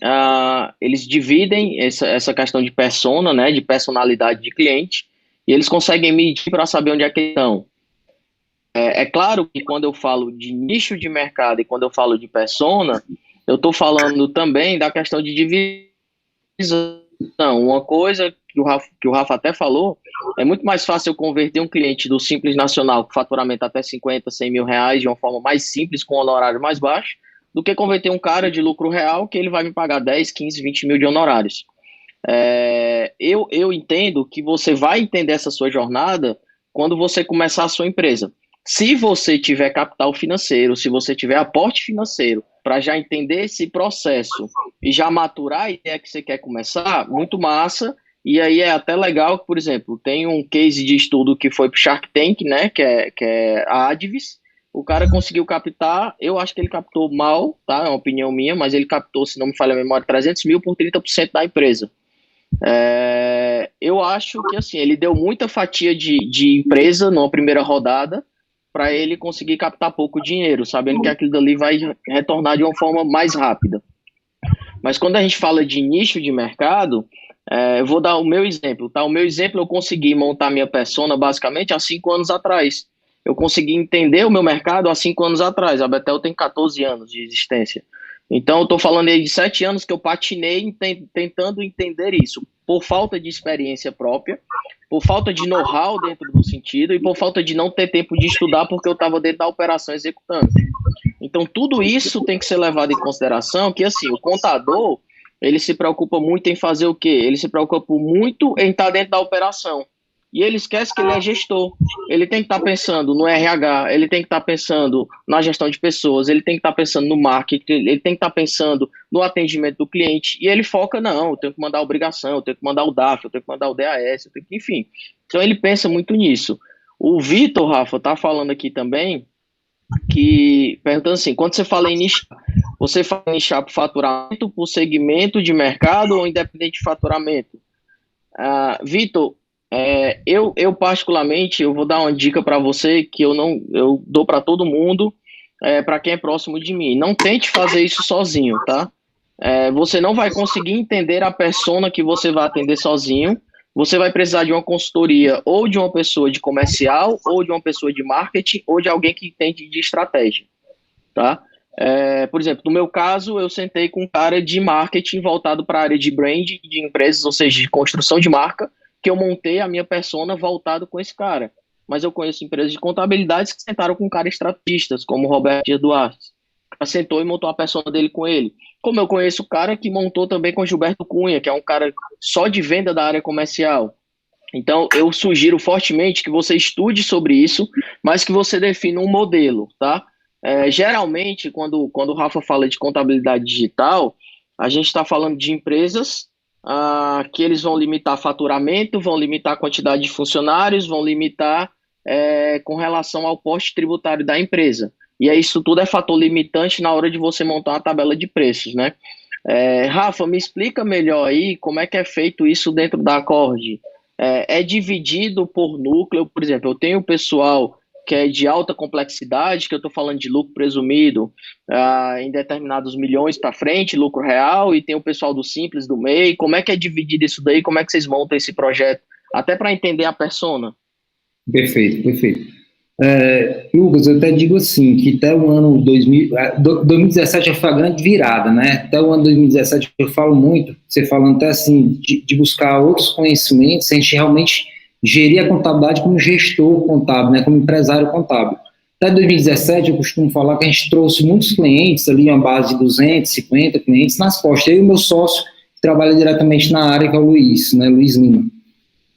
eles dividem essa questão de persona, né, de personalidade de cliente, e eles conseguem medir para saber onde é que estão. É claro que quando eu falo de nicho de mercado e quando eu falo de persona, eu estou falando também da questão de divisão. Uma coisa que o Rafa até falou, é muito mais fácil eu converter um cliente do Simples Nacional com faturamento até 50, 100 mil reais de uma forma mais simples, com um honorário mais baixo, do que converter um cara de lucro real que ele vai me pagar 10, 15, 20 mil de honorários. Eu entendo que você vai entender essa sua jornada quando você começar a sua empresa. Se você tiver capital financeiro, se você tiver aporte financeiro para já entender esse processo e já maturar a ideia que você quer começar, muito massa. E aí é até legal, por exemplo, tem um case de estudo que foi para o Shark Tank, né, que é a Advis. O cara conseguiu captar, eu acho que ele captou mal, tá? É uma opinião minha, mas ele captou, se não me falha a memória, 300 mil por 30% da empresa. Eu acho que assim, ele deu muita fatia de empresa numa primeira rodada para ele conseguir captar pouco dinheiro, sabendo que aquilo dali vai retornar de uma forma mais rápida. Mas quando a gente fala de nicho de mercado, eu vou dar o meu exemplo, tá? O meu exemplo, eu consegui montar minha persona basicamente há 5 anos atrás. Eu consegui entender o meu mercado há 5 anos atrás. A Betel tem 14 anos de existência. Então, eu estou falando aí de 7 anos que eu patinei tentando entender isso, por falta de experiência própria, por falta de know-how dentro do sentido e por falta de não ter tempo de estudar porque eu estava dentro da operação executando. Então, tudo isso tem que ser levado em consideração, que assim, o contador, ele se preocupa muito em fazer o quê? Ele se preocupa muito em estar dentro da operação. E ele esquece que ele é gestor. Ele tem que estar pensando no RH, ele tem que estar pensando na gestão de pessoas, ele tem que estar pensando no marketing, ele tem que estar pensando no atendimento do cliente. E ele foca, não, eu tenho que mandar a obrigação, eu tenho que mandar o DAF, eu tenho que mandar o DAS, eu tenho que, enfim. Então ele pensa muito nisso. O Vitor, Rafa, está falando aqui também que perguntando assim, quando você fala em nichar, você fala em nichar por faturamento, por segmento de mercado ou independente de faturamento? Vitor, eu particularmente, eu vou dar uma dica para você que eu dou para todo mundo, para quem é próximo de mim. Não tente fazer isso sozinho, tá? Você não vai conseguir entender a persona que você vai atender sozinho. Você vai precisar de uma consultoria ou de uma pessoa de comercial, ou de uma pessoa de marketing, ou de alguém que entende de estratégia, tá? Por exemplo, no meu caso, eu sentei com um cara de marketing voltado para a área de brand de empresas, ou seja, de construção de marca, que eu montei a minha persona voltado com esse cara. Mas eu conheço empresas de contabilidade que sentaram com cara estrategistas, como o Roberto Dias Duarte. O cara sentou e montou a persona dele com ele. Como eu conheço o cara que montou também com o Gilberto Cunha, que é um cara só de venda da área comercial. Então, eu sugiro fortemente que você estude sobre isso, mas que você defina um modelo, tá? Geralmente, quando o Rafa fala de contabilidade digital, a gente está falando de empresas que eles vão limitar faturamento, vão limitar a quantidade de funcionários, vão limitar com relação ao porte tributário da empresa. E aí isso tudo é fator limitante na hora de você montar uma tabela de preços, né? Rafa, me explica melhor aí como é que é feito isso dentro da Accord. É dividido por núcleo, por exemplo, eu tenho o pessoal que é de alta complexidade, que eu estou falando de lucro presumido em determinados milhões para frente, lucro real, e tem o pessoal do simples, do MEI. Como é que é dividido isso daí? Como é que vocês montam esse projeto? Até para entender a persona. Perfeito, perfeito. Lucas, eu até digo assim, que até o ano 2017 foi a grande virada, né? Até o ano 2017 eu falo muito, você falando até assim, de buscar outros conhecimentos, a gente realmente gerir a contabilidade como gestor contábil, né? Como empresário contábil. Até 2017 eu costumo falar que a gente trouxe muitos clientes ali, uma base de 250 clientes nas costas. Eu e o meu sócio, que trabalha diretamente na área, que é o Luiz, né? Luiz Lima.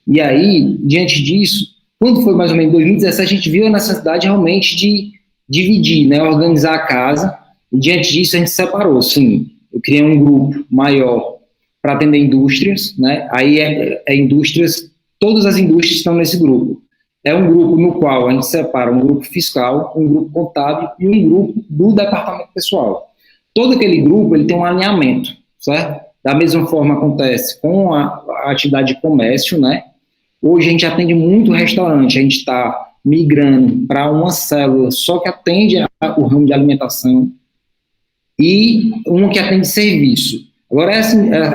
E aí, diante disso, quando foi mais ou menos em 2017, a gente viu a necessidade realmente de dividir, né, organizar a casa, e diante disso a gente separou, sim, eu criei um grupo maior para atender indústrias, né, aí indústrias, todas as indústrias estão nesse grupo. É um grupo no qual a gente separa um grupo fiscal, um grupo contábil e um grupo do departamento pessoal. Todo aquele grupo ele tem um alinhamento, certo? Da mesma forma acontece com a atividade de comércio, né? Hoje a gente atende muito restaurante, a gente está migrando para uma célula só que atende o ramo de alimentação e uma que atende serviço. Agora,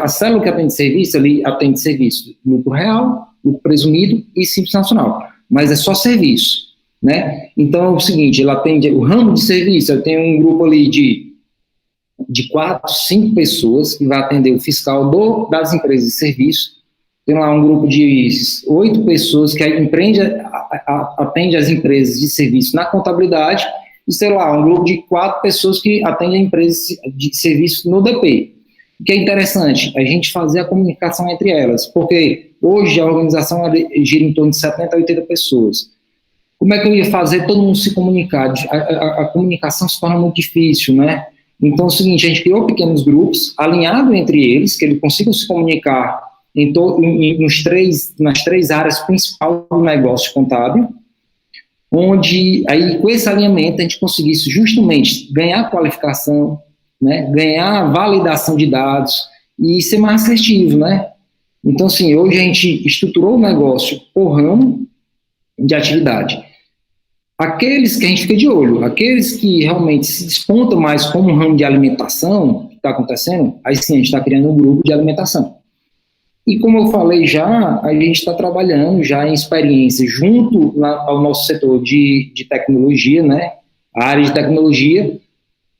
a célula que atende serviço, ali atende serviço lucro real, lucro presumido e simples nacional, mas é só serviço, né? Então é o seguinte, ele atende o ramo de serviço, eu tenho um grupo ali de 4, 5 pessoas que vai atender o fiscal das empresas de serviço. Tem lá um grupo de 8 pessoas que atende as empresas de serviço na contabilidade e, sei lá, um grupo de 4 pessoas que atendem empresas de serviço no DP. O que é interessante, a gente fazer a comunicação entre elas, porque hoje a organização gira em torno de 70 a 80 pessoas. Como é que eu ia fazer todo mundo se comunicar? A comunicação se torna muito difícil, né? Então é o seguinte, a gente criou pequenos grupos, alinhado entre eles, que eles consigam se comunicar nas 3 áreas principais do negócio contábil, onde aí com esse alinhamento a gente conseguisse justamente ganhar qualificação, né, ganhar validação de dados e ser mais assertivo, né? Então, assim, hoje a gente estruturou o negócio por ramo de atividade. Aqueles que a gente fica de olho, aqueles que realmente se despontam mais como um ramo de alimentação, que está acontecendo, aí sim a gente está criando um grupo de alimentação. E como eu falei já, a gente está trabalhando já em experiência junto ao nosso setor de tecnologia, né? A área de tecnologia,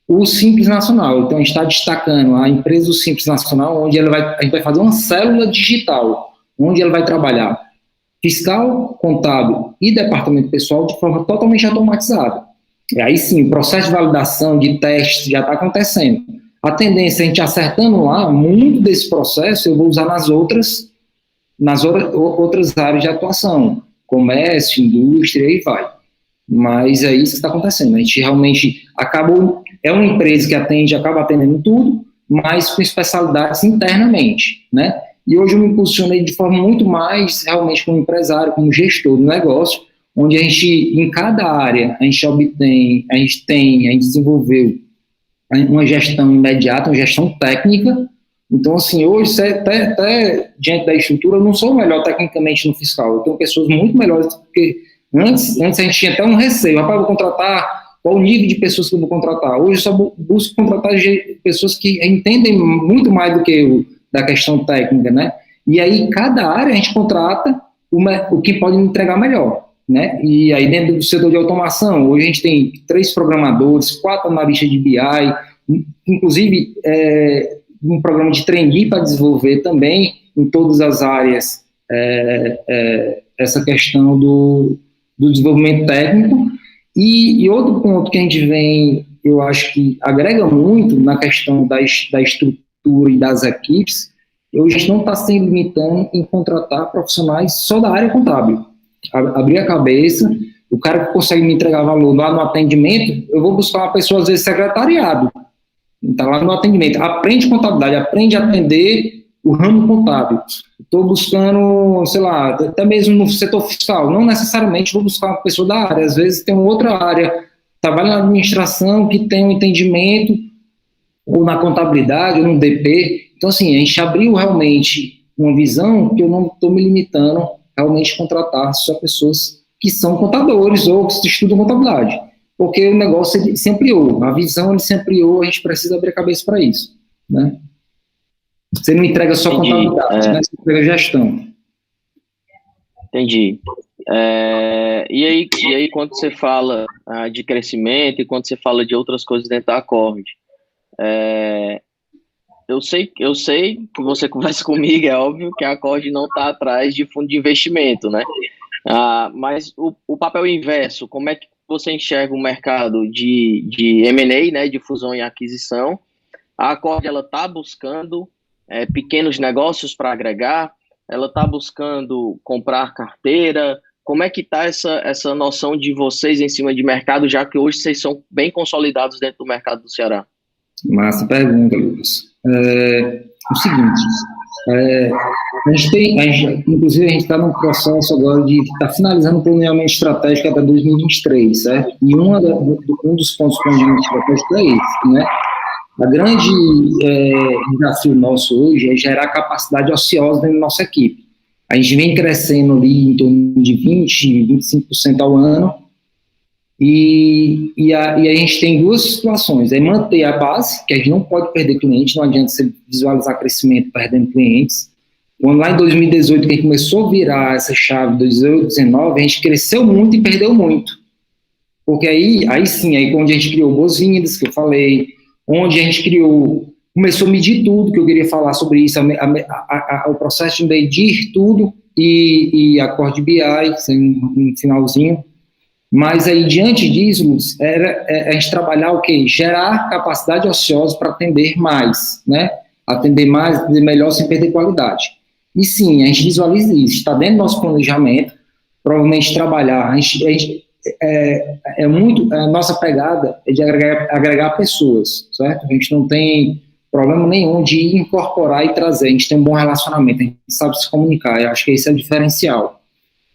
o Simples Nacional. Então, a gente está destacando a empresa do Simples Nacional, onde a gente vai fazer uma célula digital, onde ela vai trabalhar fiscal, contábil e departamento pessoal de forma totalmente automatizada. E aí sim, o processo de validação, de teste já está acontecendo. A tendência, a gente acertando lá, muito desse processo eu vou usar nas outras áreas de atuação, comércio, indústria, e vai. Mas é isso que está acontecendo. A gente realmente é uma empresa que acaba atendendo tudo, mas com especialidades internamente, né? E hoje eu me posicionei de forma muito mais, realmente, como empresário, como gestor do negócio, onde a gente, em cada área, a gente desenvolveu uma gestão imediata, uma gestão técnica. Então, assim, hoje, até diante da estrutura, eu não sou o melhor tecnicamente no fiscal. Eu tenho pessoas muito melhores do que antes a gente tinha até um receio. Rapaz, eu vou contratar, qual o nível de pessoas que eu vou contratar? Hoje eu só busco contratar pessoas que entendem muito mais do que eu da questão técnica, né? E aí, cada área a gente contrata o que pode entregar melhor, né? E aí, dentro do setor de automação, hoje a gente tem 3 programadores, 4 analistas de BI, inclusive um programa de trainee para desenvolver também em todas as áreas essa questão do desenvolvimento técnico. E outro ponto que a gente vem, eu acho que agrega muito na questão da estrutura e das equipes, hoje a gente não está se limitando em contratar profissionais só da área contábil. Abrir a cabeça, o cara que consegue me entregar valor lá no atendimento, eu vou buscar uma pessoa, às vezes, secretariado, está lá no atendimento, aprende contabilidade, aprende a atender o ramo contábil. Estou buscando, sei lá, até mesmo no setor fiscal, não necessariamente vou buscar uma pessoa da área, às vezes tem outra área, trabalha na administração, que tem um entendimento, ou na contabilidade, ou no DP. Então, assim, a gente abriu realmente uma visão que eu não estou me limitando realmente a contratar só pessoas que são contadores ou que estudam contabilidade, porque o negócio ele se ampliou, a visão ele se ampliou, a gente precisa abrir a cabeça para isso, né? Você não entrega só contabilidade, né? Você entrega gestão. Entendi. E aí, quando você fala de crescimento e quando você fala de outras coisas dentro da Accord, eu sei que você conversa comigo, é óbvio que a Accord não está atrás de fundo de investimento, né? Mas o papel inverso, como é que você enxerga o mercado de M&A, né, de fusão e aquisição? A Accord, ela está buscando pequenos negócios para agregar, ela está buscando comprar carteira. Como é que está essa noção de vocês em cima de mercado, já que hoje vocês são bem consolidados dentro do mercado do Ceará? Massa pergunta, Lucas. O seguinte, inclusive a gente está num processo agora de estar finalizando o planejamento estratégico até 2023, certo? E um dos pontos do planejamento estratégico é esse, né? A grande desafio nosso hoje é gerar capacidade ociosa dentro da nossa equipe. A gente vem crescendo ali em torno de 20%, 25% ao ano, e a gente tem 2 situações: manter a base, que a gente não pode perder cliente, não adianta você visualizar crescimento perdendo clientes. Quando lá em 2018 que a gente começou a virar essa chave, 2019, a gente cresceu muito e perdeu muito, porque aí sim, onde a gente criou boas-vindas, que eu falei, onde a gente começou a medir tudo, que eu queria falar sobre isso, o processo de medir tudo, e a Accord BI, um finalzinho. Mas aí, diante disso, a gente trabalhar o quê? Gerar capacidade ociosa para atender mais, né? Atender mais, atender melhor, sem perder qualidade. E sim, a gente visualiza isso, está dentro do nosso planejamento, provavelmente trabalhar, a nossa pegada é de agregar pessoas, certo? A gente não tem problema nenhum de incorporar e trazer, a gente tem um bom relacionamento, a gente sabe se comunicar, eu acho que esse é o diferencial.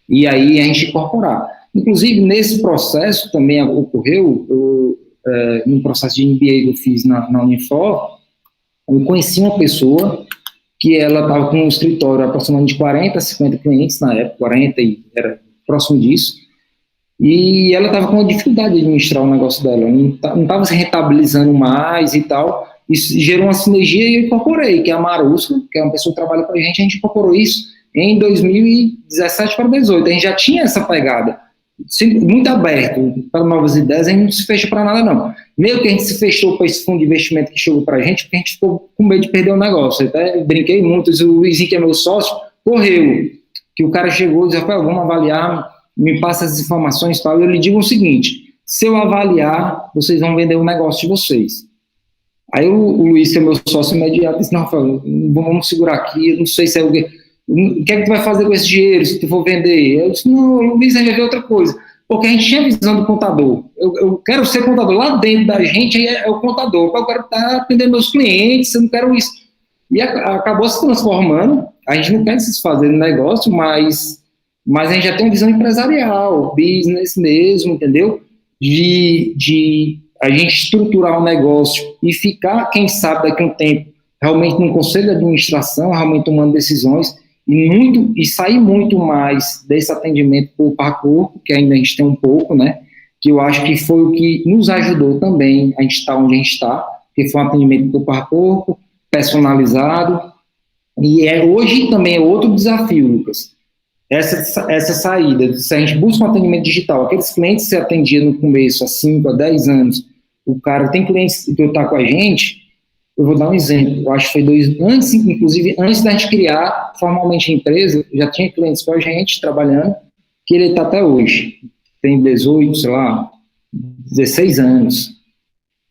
E aí a gente incorporar. Inclusive, nesse processo também ocorreu, num processo de MBA que eu fiz na Unifor, eu conheci uma pessoa que ela estava com um escritório aproximadamente de 40 a 50 clientes na época, 40 e era próximo disso, e ela estava com uma dificuldade de administrar o negócio dela, não estava se rentabilizando mais e tal. Isso gerou uma sinergia e eu incorporei, que é a Marusca, que é uma pessoa que trabalha com a gente incorporou isso em 2017 para 2018. A gente já tinha essa pegada, muito aberto para novas ideias, a gente não se fecha para nada, não. Meio que a gente se fechou para esse fundo de investimento que chegou para a gente, porque a gente ficou com medo de perder o negócio. Eu até brinquei muito, o Luizinho, que é meu sócio, correu, que o cara chegou e disse: Rafael, vamos avaliar, me passa as informações e tal. Eu lhe digo o seguinte: se eu avaliar, vocês vão vender o negócio de vocês. Aí o Luiz, que é meu sócio imediato, disse: não, Rafael, vamos segurar aqui, não sei se é o que é que tu vai fazer com esse dinheiro se tu for vender. Eu disse: não, o Luiz vai ver outra coisa, porque a gente tinha a visão do contador. Eu quero ser contador, lá dentro da gente é o contador, eu quero estar atendendo meus clientes, eu não quero isso. E acabou se transformando. A gente não quer se desfazer do negócio, mas mas a gente já tem uma visão empresarial, business mesmo, entendeu? De a gente estruturar um negócio e ficar, quem sabe, daqui a um tempo, realmente num conselho de administração, realmente tomando decisões, e sair muito mais desse atendimento corpo a corpo, que ainda a gente tem um pouco, né? Que eu acho que foi o que nos ajudou também a gente estar onde a gente está, que foi um atendimento corpo a corpo, personalizado, e hoje também é outro desafio, Lucas. Essa saída, se a gente busca um atendimento digital, aqueles clientes que você atendia no começo, há 5 a 10 anos, o cara tem clientes que está com a gente, eu vou dar um exemplo, eu acho que foi inclusive antes da gente criar formalmente a empresa, já tinha clientes com a gente trabalhando, que ele está até hoje, tem 18, sei lá, 16 anos.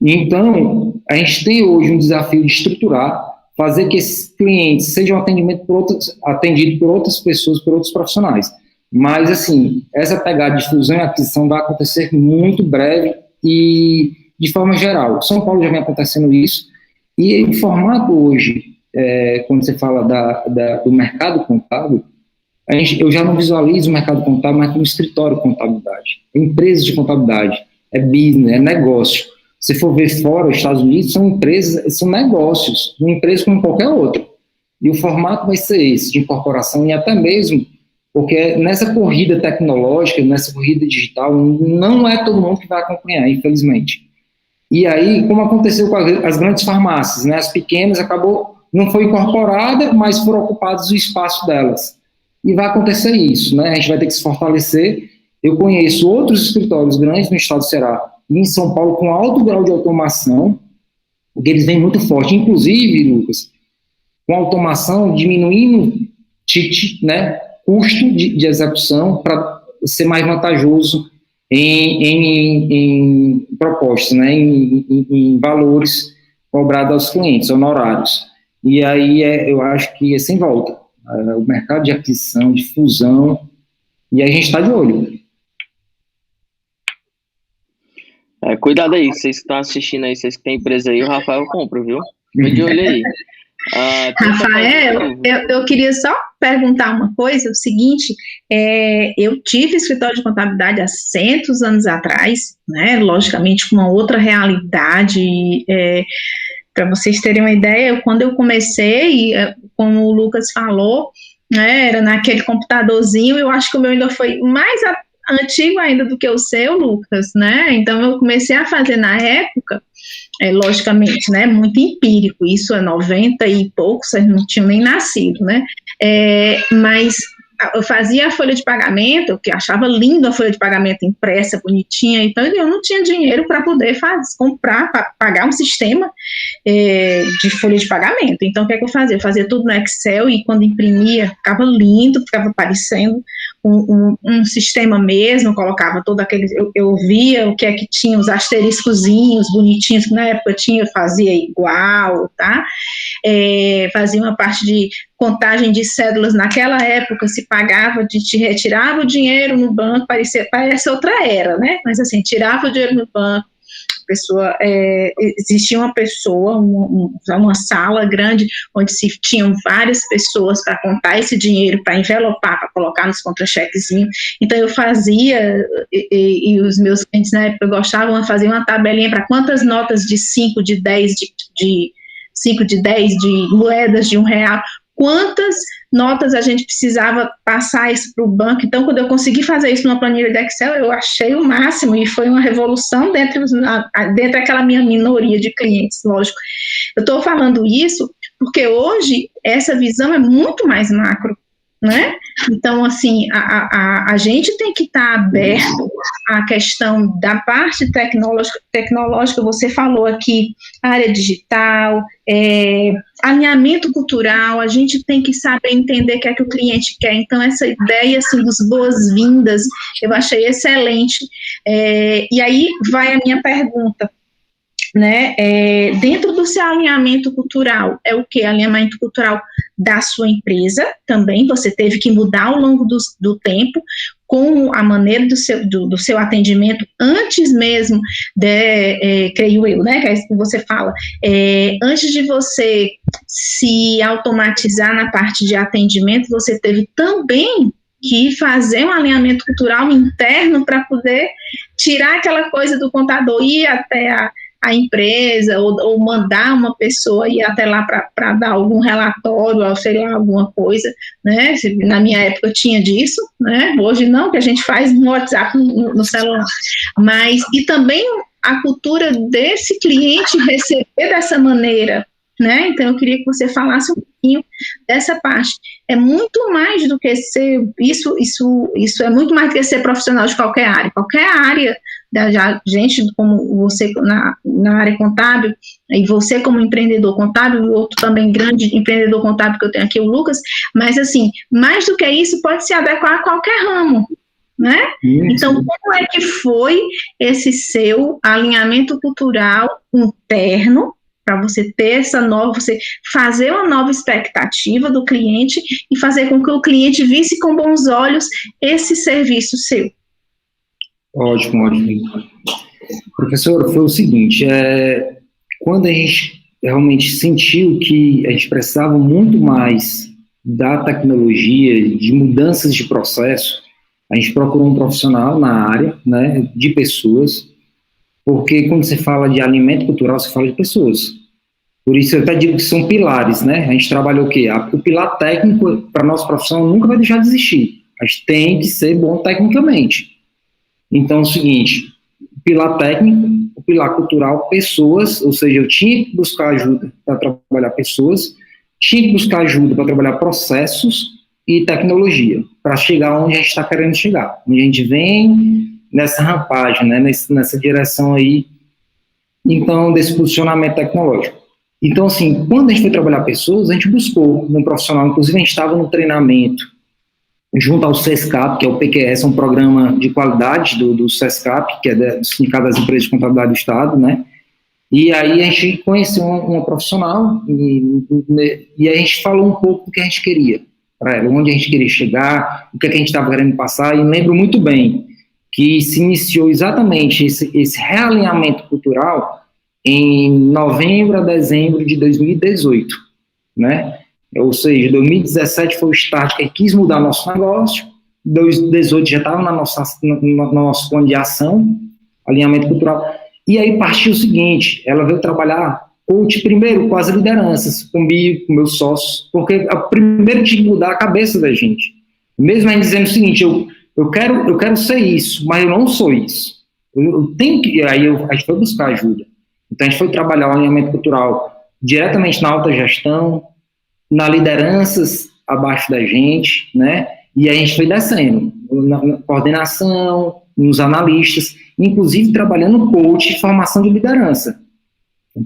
Então, a gente tem hoje um desafio de estruturar, fazer que esses clientes sejam atendidos por outras pessoas, por outros profissionais. Mas, assim, essa pegada de fusão e aquisição vai acontecer muito breve e de forma geral. São Paulo já vem acontecendo isso, e o formato hoje, quando você fala do mercado contábil, eu já não visualizo o mercado contábil mais como escritório de contabilidade, empresas de contabilidade, é business, é negócio. Se for ver fora, os Estados Unidos são empresas, são negócios, uma empresa como qualquer outra. E o formato vai ser esse, de incorporação, e até mesmo, porque nessa corrida tecnológica, nessa corrida digital, não é todo mundo que vai acompanhar, infelizmente. E aí, como aconteceu com as grandes farmácias, né, as pequenas, não foi incorporada, mas foram ocupados o espaço delas. E vai acontecer isso, né, a gente vai ter que se fortalecer. Eu conheço outros escritórios grandes no estado do Ceará e em São Paulo com alto grau de automação, porque eles vêm muito forte, inclusive, Lucas, com automação diminuindo né, custo de execução para ser mais vantajoso em propostas, né, em valores cobrados aos clientes, honorários. E aí eu acho que é sem volta. O mercado de aquisição, de fusão, e a gente está de olho. Cuidado aí, vocês que estão assistindo aí, vocês que têm empresa aí, o Rafael compra, viu? Fica de olho aí. Rafael, eu queria só perguntar uma coisa, o seguinte, eu tive escritório de contabilidade há centos anos atrás, né, logicamente com uma outra realidade, para vocês terem uma ideia, quando eu comecei, como o Lucas falou, né, era naquele computadorzinho, eu acho que o meu ainda foi mais antigo ainda do que o seu, Lucas, né, então eu comecei a fazer na época, logicamente, né, muito empírico, isso é 90 e poucos, vocês não tinham nem nascido, né, mas eu fazia a folha de pagamento, que achava linda a folha de pagamento impressa, bonitinha, então eu não tinha dinheiro para poder comprar, para pagar um sistema de folha de pagamento, então o que é que eu fazia? Eu fazia tudo no Excel e quando imprimia, ficava lindo, ficava parecendo um sistema mesmo, colocava todo aquele, eu via o que é que tinha, os asteriscozinhos bonitinhos, que na época tinha, eu fazia igual, tá? Fazia uma parte de contagem de cédulas, naquela época se pagava, te retirava o dinheiro no banco, parece outra era, né? Mas assim, tirava o dinheiro no banco, existia uma pessoa, uma sala grande, onde se tinham várias pessoas para contar esse dinheiro, para envelopar, para colocar nos contra-chequezinhos. Então eu fazia, e os meus clientes na época gostavam de fazer uma tabelinha para quantas notas de 5, de 10, de 5, de 10, de moedas de R$1, quantas notas a gente precisava passar isso para o banco. Então, quando eu consegui fazer isso numa planilha de Excel, eu achei o máximo, e foi uma revolução dentro daquela minha minoria de clientes, lógico. Eu estou falando isso porque hoje essa visão é muito mais macro, né? Então, assim, a gente tem que estar aberto à questão da parte tecnológica, você falou aqui, área digital, alinhamento cultural, a gente tem que saber entender o que é que o cliente quer. Então, essa ideia, assim, dos boas-vindas, eu achei excelente. E aí vai a minha pergunta, né, dentro do seu alinhamento cultural, é o que? Alinhamento cultural da sua empresa também, você teve que mudar ao longo do tempo, com a maneira do seu atendimento, antes mesmo creio eu, né, que é isso que você fala, antes de você se automatizar na parte de atendimento, você teve também que fazer um alinhamento cultural interno para poder tirar aquela coisa do contador, ir até a empresa ou mandar uma pessoa ir até lá para dar algum relatório, ou sei lá, alguma coisa, né? Na minha época tinha disso, né? Hoje não, que a gente faz no WhatsApp, no celular. Mas, e também a cultura desse cliente receber dessa maneira, né? Então eu queria que você falasse um pouquinho dessa parte. É muito mais do que ser, isso é muito mais do que ser profissional de qualquer área. Qualquer área da gente, como você na área contábil, e você como empreendedor contábil, e outro também grande empreendedor contábil que eu tenho aqui, o Lucas, mas assim, mais do que isso, pode se adequar a qualquer ramo, né? Então, como é que foi esse seu alinhamento cultural interno, para você ter você fazer uma nova expectativa do cliente e fazer com que o cliente visse com bons olhos esse serviço seu? Ótimo. Professor, foi o seguinte, quando a gente realmente sentiu que a gente precisava muito mais da tecnologia, de mudanças de processo, a gente procurou um profissional na área, né, de pessoas, porque quando você fala de alimento cultural, você fala de pessoas. Por isso eu até digo que são pilares, né? A gente trabalha o quê? O pilar técnico para a nossa profissão nunca vai deixar de existir. A gente tem que ser bom tecnicamente. Então é o seguinte, o pilar técnico, o pilar cultural, pessoas, ou seja, eu tinha que buscar ajuda para trabalhar pessoas, tinha que buscar ajuda para trabalhar processos e tecnologia, para chegar onde a gente está querendo chegar. Onde a gente vem nessa rampagem, né? Nessa direção aí, então, desse posicionamento tecnológico. Então, assim, quando a gente foi trabalhar pessoas, a gente buscou um profissional, inclusive a gente estava no treinamento junto ao SESCAP, que é o PQS, um programa de qualidade do SESCAP, que é do Sindicato das Empresas de Contabilidade do Estado, né? E aí a gente conheceu uma profissional e a gente falou um pouco do que a gente queria para ela, onde a gente queria chegar, o que a gente estava querendo passar, e lembro muito bem que se iniciou exatamente esse realinhamento cultural em novembro a dezembro de 2018, né? Ou seja, 2017 foi o start que quis mudar nosso negócio, 2018 já estava no nosso plano de ação, alinhamento cultural, e aí partiu o seguinte, ela veio trabalhar coach primeiro com as lideranças, comigo, com meus sócios, porque primeiro tinha que mudar a cabeça da gente, mesmo a gente dizendo o seguinte, eu quero ser isso, mas eu não sou isso, eu tenho que, aí a gente foi buscar ajuda. Então, a gente foi trabalhar o alinhamento cultural diretamente na alta gestão, na lideranças abaixo da gente, né? E a gente foi descendo, na coordenação, nos analistas, inclusive trabalhando no coach de formação de liderança.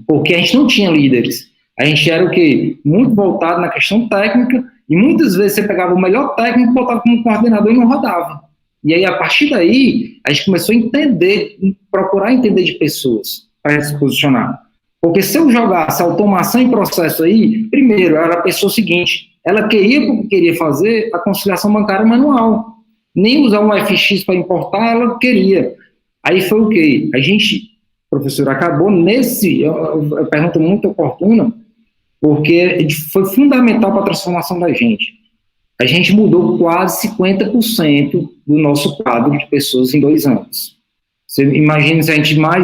Porque a gente não tinha líderes. A gente era o quê? Muito voltado na questão técnica, e muitas vezes você pegava o melhor técnico, botava como coordenador e não rodava. E aí, a partir daí, a gente começou a entender, procurar entender de pessoas para se posicionar. Porque se eu jogasse automação em processo aí, primeiro, era a pessoa seguinte, ela queria fazer a conciliação bancária manual, nem usar um FX para importar, ela queria. Aí foi o quê? A gente, professor, acabou eu pergunta muito oportuna, porque foi fundamental para a transformação da gente. A gente mudou quase 50% do nosso quadro de pessoas em 2 anos. Você imagina se a gente na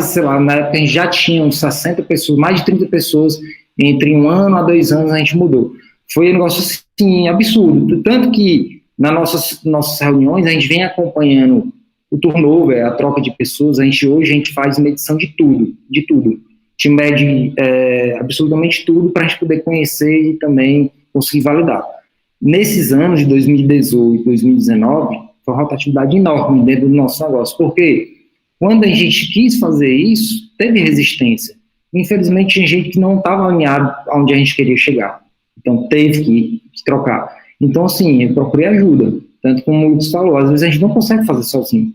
época a gente já tinha uns 60 pessoas, mais de 30 pessoas, entre 1 ano a 2 anos a gente mudou. Foi um negócio, assim, absurdo. Tanto que nas nossas reuniões a gente vem acompanhando o turnover, a troca de pessoas, hoje a gente faz medição de tudo. A gente mede absolutamente tudo para a gente poder conhecer e também conseguir validar. Nesses anos de 2018, 2019, foi uma rotatividade enorme dentro do nosso negócio, porque quando a gente quis fazer isso, teve resistência. Infelizmente, tinha gente que não estava alinhado aonde a gente queria chegar. Então, teve que trocar. Então, assim, eu procurei ajuda. Tanto como o Lucas falou, às vezes a gente não consegue fazer sozinho.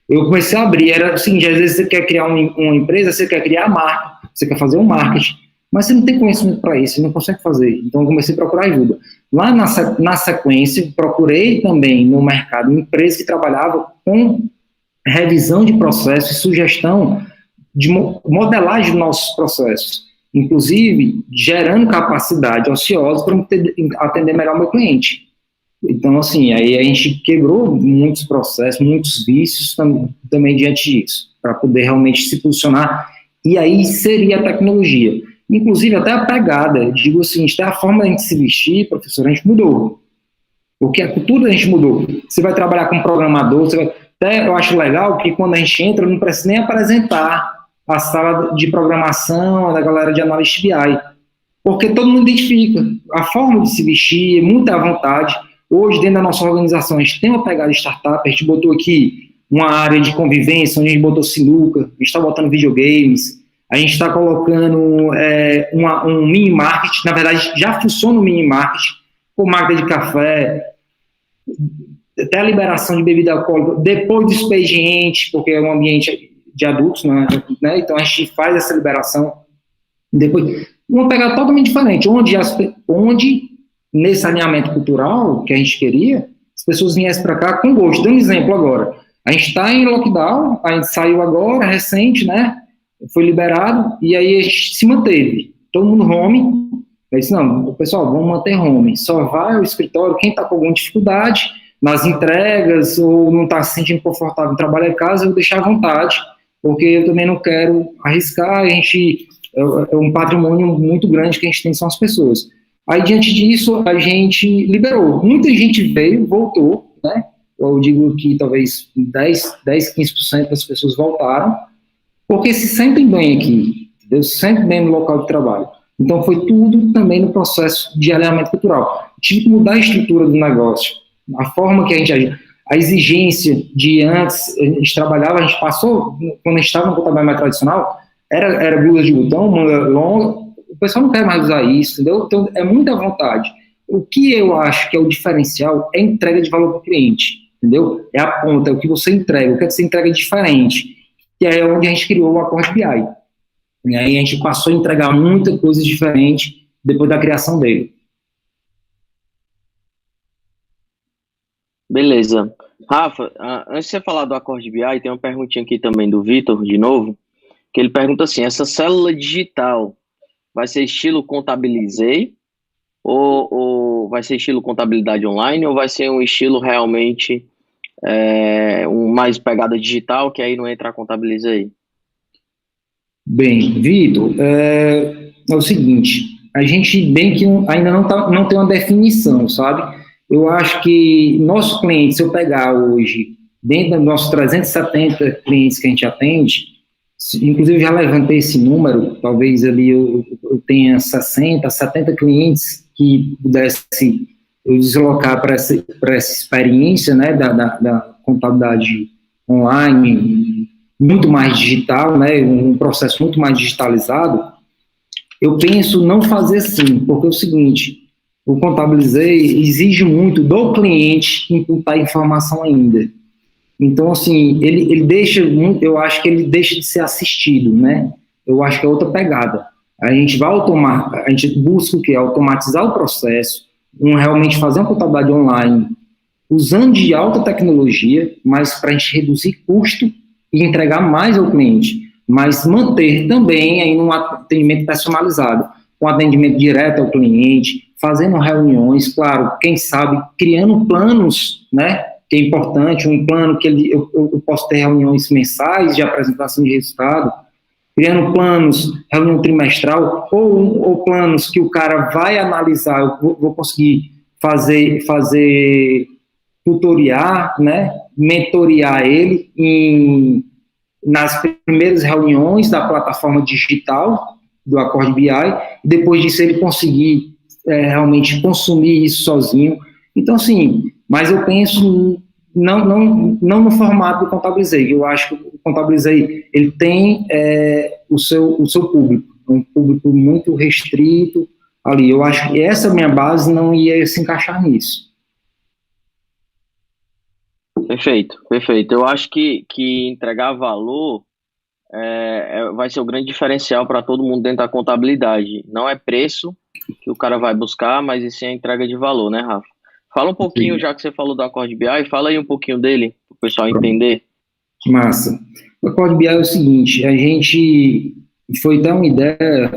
Eu comecei a abrir, era o seguinte, às vezes você quer criar uma empresa, você quer criar a marca, você quer fazer um marketing, mas você não tem conhecimento para isso, você não consegue fazer. Então, eu comecei a procurar ajuda. Lá na sequência, procurei também no mercado uma empresa que trabalhava com revisão de processos e sugestão de modelagem dos nossos processos, inclusive gerando capacidade ociosa para atender melhor o meu cliente. Então, assim, aí a gente quebrou muitos processos, muitos vícios também diante disso, para poder realmente se posicionar, e aí seria a tecnologia. Inclusive, até a pegada, eu digo assim, até a forma de a gente se vestir, professor, a gente mudou, porque a cultura a gente mudou. Você vai trabalhar com programador, até eu acho legal que quando a gente entra, não precisa nem apresentar a sala de programação da galera de análise BI, porque todo mundo identifica a forma de se vestir, muita vontade. Hoje, dentro da nossa organização, a gente tem uma pegada de startup, a gente botou aqui uma área de convivência, onde a gente botou sinuca, a gente está botando videogames, a gente está colocando um mini-market, na verdade, já funciona o mini-market, com máquina de café, até a liberação de bebida alcoólica, depois do expediente, porque é um ambiente de adultos, né? Então a gente faz essa liberação, depois, uma pegada totalmente diferente, onde nesse alinhamento cultural que a gente queria, as pessoas viessem para cá com gosto. Dando um exemplo agora, a gente está em lockdown, a gente saiu agora, recente, né? Foi liberado, e aí a gente se manteve. Todo mundo home. Eu disse, não, pessoal, vamos manter home. Só vai ao escritório quem está com alguma dificuldade nas entregas, ou não está se sentindo confortável em trabalhar em casa, eu vou deixar à vontade, porque eu também não quero arriscar. A gente, é um patrimônio muito grande que a gente tem, são as pessoas. Aí, diante disso, a gente liberou. Muita gente veio, voltou, né? Eu digo que talvez 15% das pessoas voltaram, porque se sentem bem aqui, entendeu? Se sentem bem no local de trabalho. Então, foi tudo também no processo de alinhamento cultural. Tive que mudar a estrutura do negócio, a forma que a gente agia. A exigência de antes, a gente trabalhava, a gente passou, quando a gente estava no contabilidade mais tradicional, era blusa de botão, manga longa, o pessoal não quer mais usar isso, entendeu? Então, é muita vontade. O que eu acho que é o diferencial é a entrega de valor para o cliente, entendeu? É a ponta, é o que você entrega, o que você entrega diferente, que é onde a gente criou o Accord BI. E aí a gente passou a entregar muita coisa diferente depois da criação dele. Beleza. Rafa, antes de você falar do Accord BI, tem uma perguntinha aqui também do Vitor, de novo, que ele pergunta assim, essa célula digital vai ser estilo Contabilizei ou vai ser estilo contabilidade online ou vai ser um estilo realmente um mais pegada digital, que aí não entra a Contabilizei? Bem, Vitor, é o seguinte, a gente bem que ainda não tem uma definição, sabe? Eu acho que nosso cliente, se eu pegar hoje, dentro dos nossos 370 clientes que a gente atende, inclusive já levantei esse número, talvez ali eu tenha 60, 70 clientes que pudesse eu deslocar para essa experiência, né, da contabilidade online, muito mais digital, né, um processo muito mais digitalizado. Eu penso não fazer assim, porque é o seguinte, o Contabilizei exige muito do cliente imputar informação ainda. Então, assim, ele deixa muito, eu acho que ele deixa de ser assistido, né? Eu acho que é outra pegada. A gente busca o quê? Automatizar o processo, realmente fazer uma contabilidade online, usando de alta tecnologia, mas para a gente reduzir custo e entregar mais ao cliente, mas manter também aí um atendimento personalizado, um atendimento direto ao cliente, fazendo reuniões, claro, quem sabe, criando planos, né? Que é importante, um plano que eu posso ter reuniões mensais de apresentação de resultado, criando planos, reunião trimestral, ou planos que o cara vai analisar, eu vou conseguir fazer tutoriar, né, mentorear ele nas primeiras reuniões da plataforma digital do Accord BI, e depois disso ele conseguir realmente consumir isso sozinho. Então, assim, mas eu penso não no formato do Contabilizei. Eu acho que o Contabilizei ele tem o seu público, um público muito restrito ali. Eu acho que essa minha base não ia se encaixar nisso. Perfeito, perfeito. Eu acho que entregar valor vai ser o grande diferencial para todo mundo dentro da contabilidade. Não é preço que o cara vai buscar, mas e sim a entrega de valor, né, Rafa? Fala um pouquinho, sim, já que você falou do Accord BI, fala aí um pouquinho dele, para o pessoal entender. Massa. O Accord BI é o seguinte, a gente foi dar uma ideia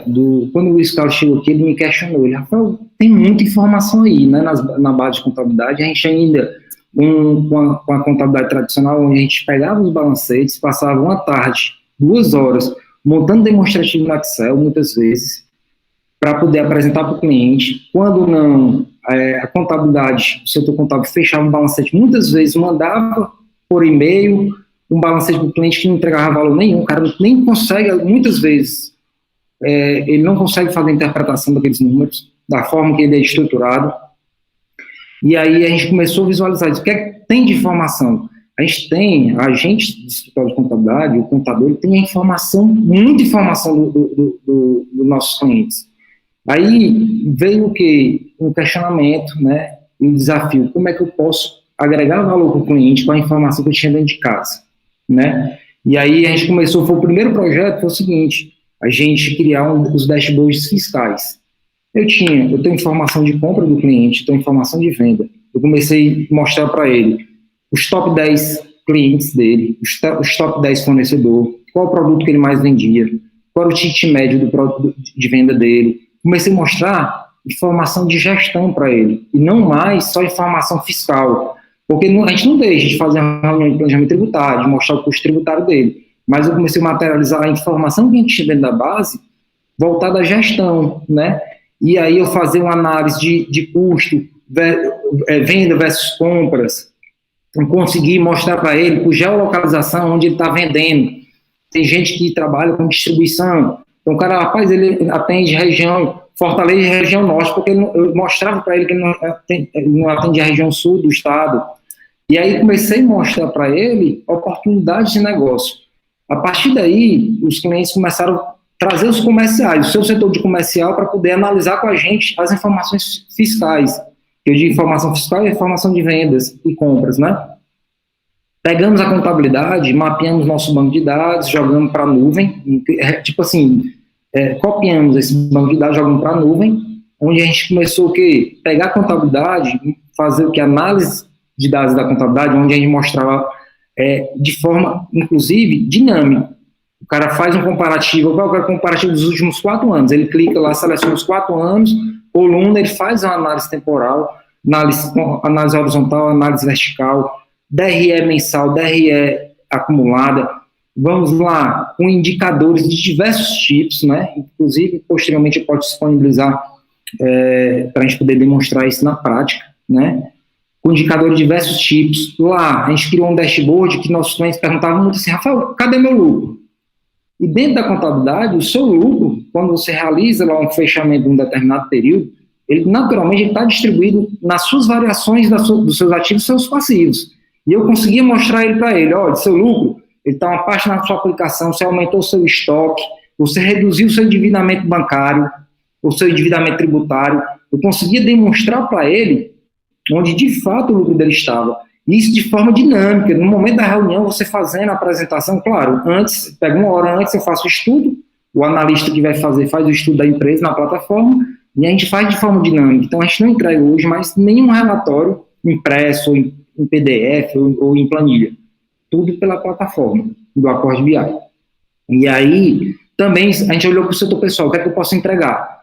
quando o Luiz Carlos chegou aqui, ele me questionou, ele, Rafael, tem muita informação aí, né, na base de contabilidade, a gente ainda, com a contabilidade tradicional, onde a gente pegava os balancetes, passava uma tarde, 2 horas, montando demonstrativo no Excel, muitas vezes, para poder apresentar para o cliente. Quando não, a contabilidade, o setor contábil fechava um balancete, muitas vezes mandava por e-mail um balancete para o cliente que não entregava valor nenhum, o cara nem consegue, muitas vezes, ele não consegue fazer a interpretação daqueles números, da forma que ele é estruturado. E aí a gente começou a visualizar isso. O que é que tem de informação? A gente de escritório de contabilidade, o contador, ele tem a informação, muita informação dos nossos clientes. Aí veio o quê? Um questionamento, né? E um desafio. Como é que eu posso agregar valor para o cliente com a informação que eu tinha dentro de casa, né? E aí a gente começou, foi o primeiro projeto, foi o seguinte, a gente criar os dashboards fiscais. Eu tenho informação de compra do cliente, tenho informação de venda. Eu comecei a mostrar para ele os top 10 clientes dele, os top 10 fornecedores, qual o produto que ele mais vendia, qual era o ticket médio do produto de venda dele. Comecei a mostrar informação de gestão para ele, e não mais só informação fiscal, porque a gente não deixa de fazer uma reunião de planejamento tributário, de mostrar o custo tributário dele, mas eu comecei a materializar a informação que a gente tinha dentro da base, voltada à gestão, né? E aí eu fazer uma análise de custo, venda versus compras, eu consegui mostrar para ele, por geolocalização, onde ele está vendendo. Tem gente que trabalha com distribuição, então o cara, rapaz, ele atende região Fortaleza e região norte, porque eu mostrava para ele que ele não atende a região sul do estado. E aí comecei a mostrar para ele oportunidades de negócio. A partir daí, os clientes começaram a trazer os comerciais, o seu setor de comercial, para poder analisar com a gente as informações fiscais. Eu digo informação fiscal e informação de vendas e compras, né? Pegamos a contabilidade, mapeamos nosso banco de dados, jogamos para a nuvem, tipo assim, copiamos esse banco de dados, jogamos para a nuvem, onde a gente começou o quê? Pegar a contabilidade, fazer o que? Análise de dados da contabilidade, onde a gente mostrava de forma, inclusive, dinâmica. O cara faz um comparativo, qual é o comparativo dos últimos 4 anos? Ele clica lá, seleciona os 4 anos, coluna, ele faz uma análise temporal, análise horizontal, análise vertical, DRE mensal, DRE acumulada. Vamos lá, com indicadores de diversos tipos, né? Inclusive, posteriormente, eu posso disponibilizar para a gente poder demonstrar isso na prática, né? Com indicadores de diversos tipos. Lá, a gente criou um dashboard que nossos clientes perguntavam muito assim, Rafael, cadê meu lucro? E dentro da contabilidade, o seu lucro, quando você realiza lá um fechamento de um determinado período, ele naturalmente está distribuído nas suas variações dos seus ativos e seus passivos. E eu conseguia mostrar para ele, olha, seu lucro, ele está uma parte na sua aplicação, você aumentou o seu estoque, você reduziu o seu endividamento bancário, o seu endividamento tributário. Eu conseguia demonstrar para ele onde de fato o lucro dele estava. Isso de forma dinâmica, no momento da reunião, você fazendo a apresentação, claro, antes, pega 1 hora antes, eu faço o estudo, o analista que vai fazer faz o estudo da empresa na plataforma, e a gente faz de forma dinâmica. Então, a gente não entrega hoje mais nenhum relatório impresso, ou em PDF, ou em planilha. Tudo pela plataforma do Accord BI. E aí, também, a gente olhou para o setor pessoal, o que é que eu posso entregar?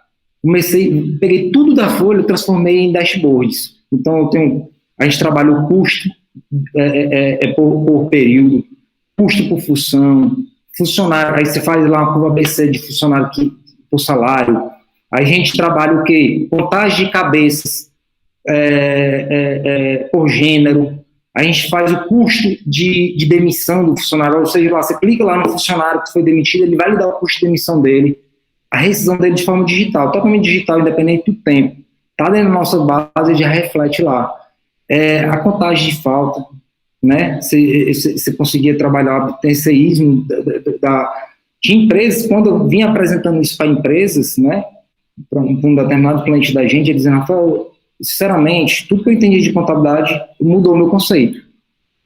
Peguei tudo da folha, transformei em dashboards. Então, a gente trabalha o custo por período, custo por função, funcionário, aí você faz lá uma curva ABC de funcionário por salário. Aí a gente trabalha o quê? Contagem de cabeças por gênero. A gente faz o custo de demissão do funcionário, ou seja, lá, você clica lá no funcionário que foi demitido, ele vai lhe dar o custo de demissão dele, a rescisão dele de forma digital, totalmente digital, independente do tempo. Está dentro da nossa base, já reflete lá. A contagem de falta, né? Você conseguia trabalhar o abstencionismo de empresas. Quando eu vim apresentando isso para empresas, né, para um determinado cliente da gente, ele dizendo, Rafael, sinceramente, tudo que eu entendi de contabilidade mudou o meu conceito.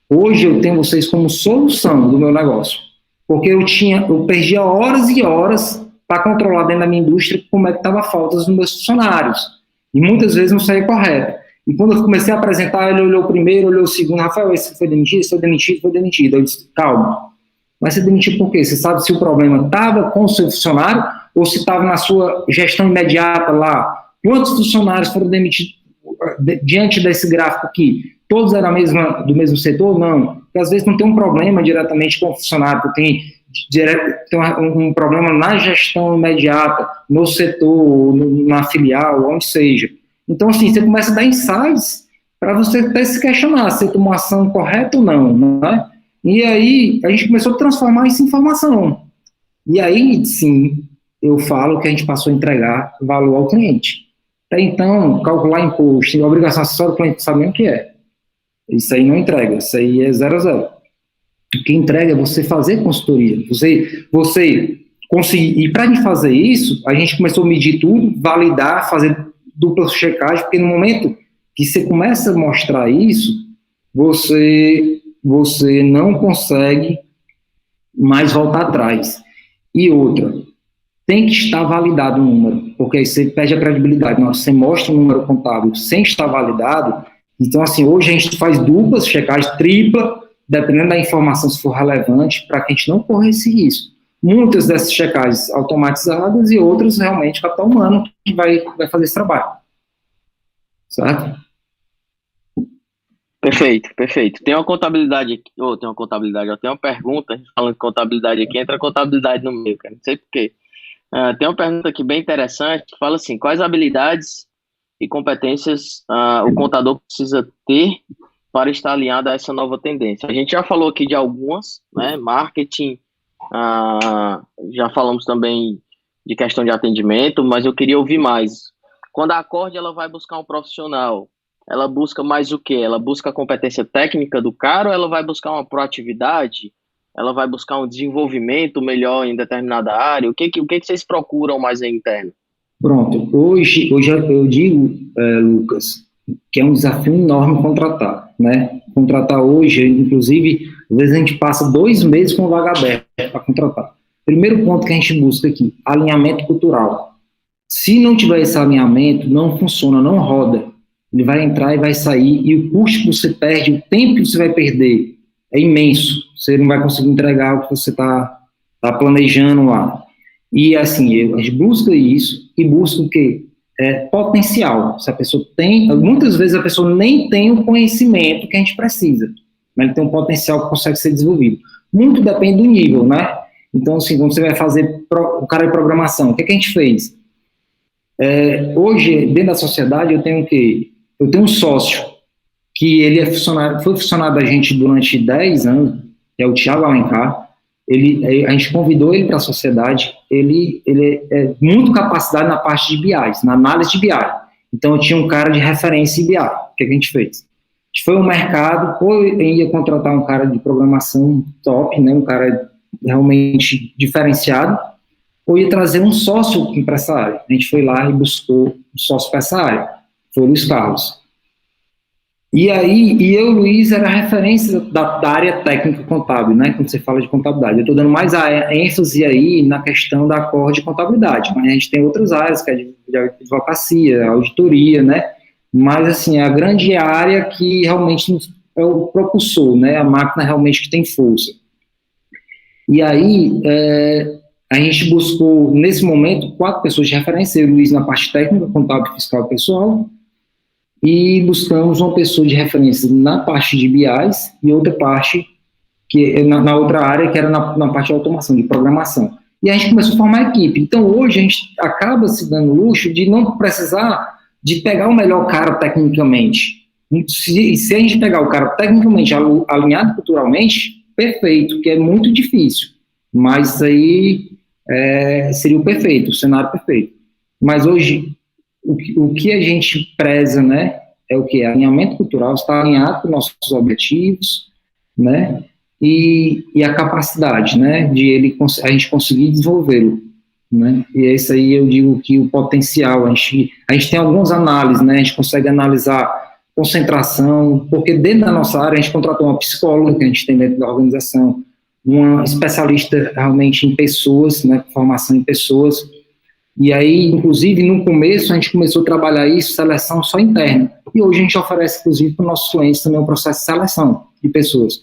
Hoje eu tenho vocês como solução do meu negócio, porque eu perdia horas e horas para controlar dentro da minha indústria como é que estava a falta dos meus funcionários, e muitas vezes não saía correto. E quando eu comecei a apresentar, ele olhou o primeiro, olhou o segundo, Rafael, esse foi demitido, esse foi demitido, foi demitido. Eu disse, calma, Mas você demitiu por quê? Você sabe se o problema estava com o seu funcionário ou se estava na sua gestão imediata lá? Quantos funcionários foram demitidos diante desse gráfico aqui? Todos eram do mesmo setor? Não. Porque às vezes não tem um problema diretamente com o funcionário, tem um problema na gestão imediata, no setor, na filial, onde seja. Então, assim, você começa a dar insights para você até se questionar se tomou ação correta ou não, não é? E aí, a gente começou a transformar isso em informação. E aí, sim, eu falo que a gente passou a entregar valor ao cliente. Até então, calcular imposto e obrigação acessória, o cliente sabe nem o que é. Isso aí não entrega, isso aí é 0 a 0. O que entrega é você fazer consultoria, você conseguir. E para a gente fazer isso, a gente começou a medir tudo, validar, fazer dupla checagem, porque no momento que você começa a mostrar isso, você não consegue mais voltar atrás. E outra, tem que estar validado o número, porque aí você perde a credibilidade. Não, você mostra um número contábil sem estar validado. Então, assim, hoje a gente faz duplas, checagem, tripla, dependendo da informação, se for relevante, para que a gente não corra esse risco. Muitas dessas checagens automatizadas e outras realmente capital humano que vai fazer esse trabalho. Certo? Perfeito. Tem uma contabilidade aqui, tem uma pergunta, a gente falando de contabilidade aqui, entra a contabilidade no meio, cara, não sei por quê. Tem uma pergunta aqui bem interessante, que fala assim, quais habilidades e competências o contador precisa ter para estar alinhado a essa nova tendência? A gente já falou aqui de algumas, né, marketing, já falamos também de questão de atendimento, mas eu queria ouvir mais. Quando a Accord ela vai buscar um profissional, ela busca mais o quê? Ela busca a competência técnica do cara ou ela vai buscar uma proatividade? Ela vai buscar um desenvolvimento melhor em determinada área? O que vocês procuram mais aí interno? Pronto. Hoje eu digo, Lucas, que é um desafio enorme contratar, né? Contratar hoje, inclusive, às vezes a gente passa 2 meses com vaga aberta para contratar. Primeiro ponto que a gente busca aqui, alinhamento cultural. Se não tiver esse alinhamento, não funciona, não roda. Ele vai entrar e vai sair, e o custo que você perde, o tempo que você vai perder é imenso. Você não vai conseguir entregar o que você está planejando lá. E assim, a gente busca isso e busca o quê? Potencial. Se a pessoa tem, muitas vezes a pessoa nem tem o conhecimento que a gente precisa, mas ele tem um potencial que consegue ser desenvolvido. Muito depende do nível, né? Então, assim, quando você vai fazer o cara de programação, o que a gente fez? Hoje, dentro da sociedade, eu tenho o quê? Eu tenho um sócio que ele foi funcionário da gente durante 10 anos, que é o Thiago Alencar. A gente convidou ele para a sociedade. Ele é muito capacitado na parte de BI, na análise de BI. Então, eu tinha um cara de referência em BI. O que a gente fez? A gente foi ao mercado, ou ia contratar um cara de programação top, né, um cara realmente diferenciado, ou ia trazer um sócio para essa área. A gente foi lá e buscou um sócio para essa área. Foi o Luiz Carlos. E aí, eu e o Luiz era a referência da área técnica contábil, né, quando você fala de contabilidade. Eu estou dando mais a ênfase aí na questão da Accord de contabilidade, mas a gente tem outras áreas, que é de advocacia, auditoria, né, mas assim, a grande área que realmente é o propulsor, né, a máquina realmente que tem força. E aí, a gente buscou, nesse momento, 4 pessoas de referência, eu e o Luiz na parte técnica, contábil, fiscal e pessoal, e buscamos uma pessoa de referência na parte de BIs e outra parte, que na outra área, que era na parte de automação, de programação. E a gente começou a formar a equipe. Então, hoje, a gente acaba se dando o luxo de não precisar de pegar o melhor cara tecnicamente. Se a gente pegar o cara tecnicamente alinhado culturalmente, perfeito, que é muito difícil. Mas isso aí seria o perfeito, o cenário perfeito. Mas hoje, o que a gente preza, né, é o que? Alinhamento cultural, está alinhado com nossos objetivos, né, e a capacidade, né, de a gente conseguir desenvolvê-lo, né, e é isso aí eu digo que o potencial, a gente tem algumas análises, né, a gente consegue analisar concentração, porque dentro da nossa área a gente contratou uma psicóloga que a gente tem dentro da organização, uma especialista realmente em pessoas, né, formação em pessoas. E aí, inclusive, no começo, a gente começou a trabalhar isso, seleção só interna. E hoje a gente oferece, inclusive, para os nossos clientes também um processo de seleção de pessoas.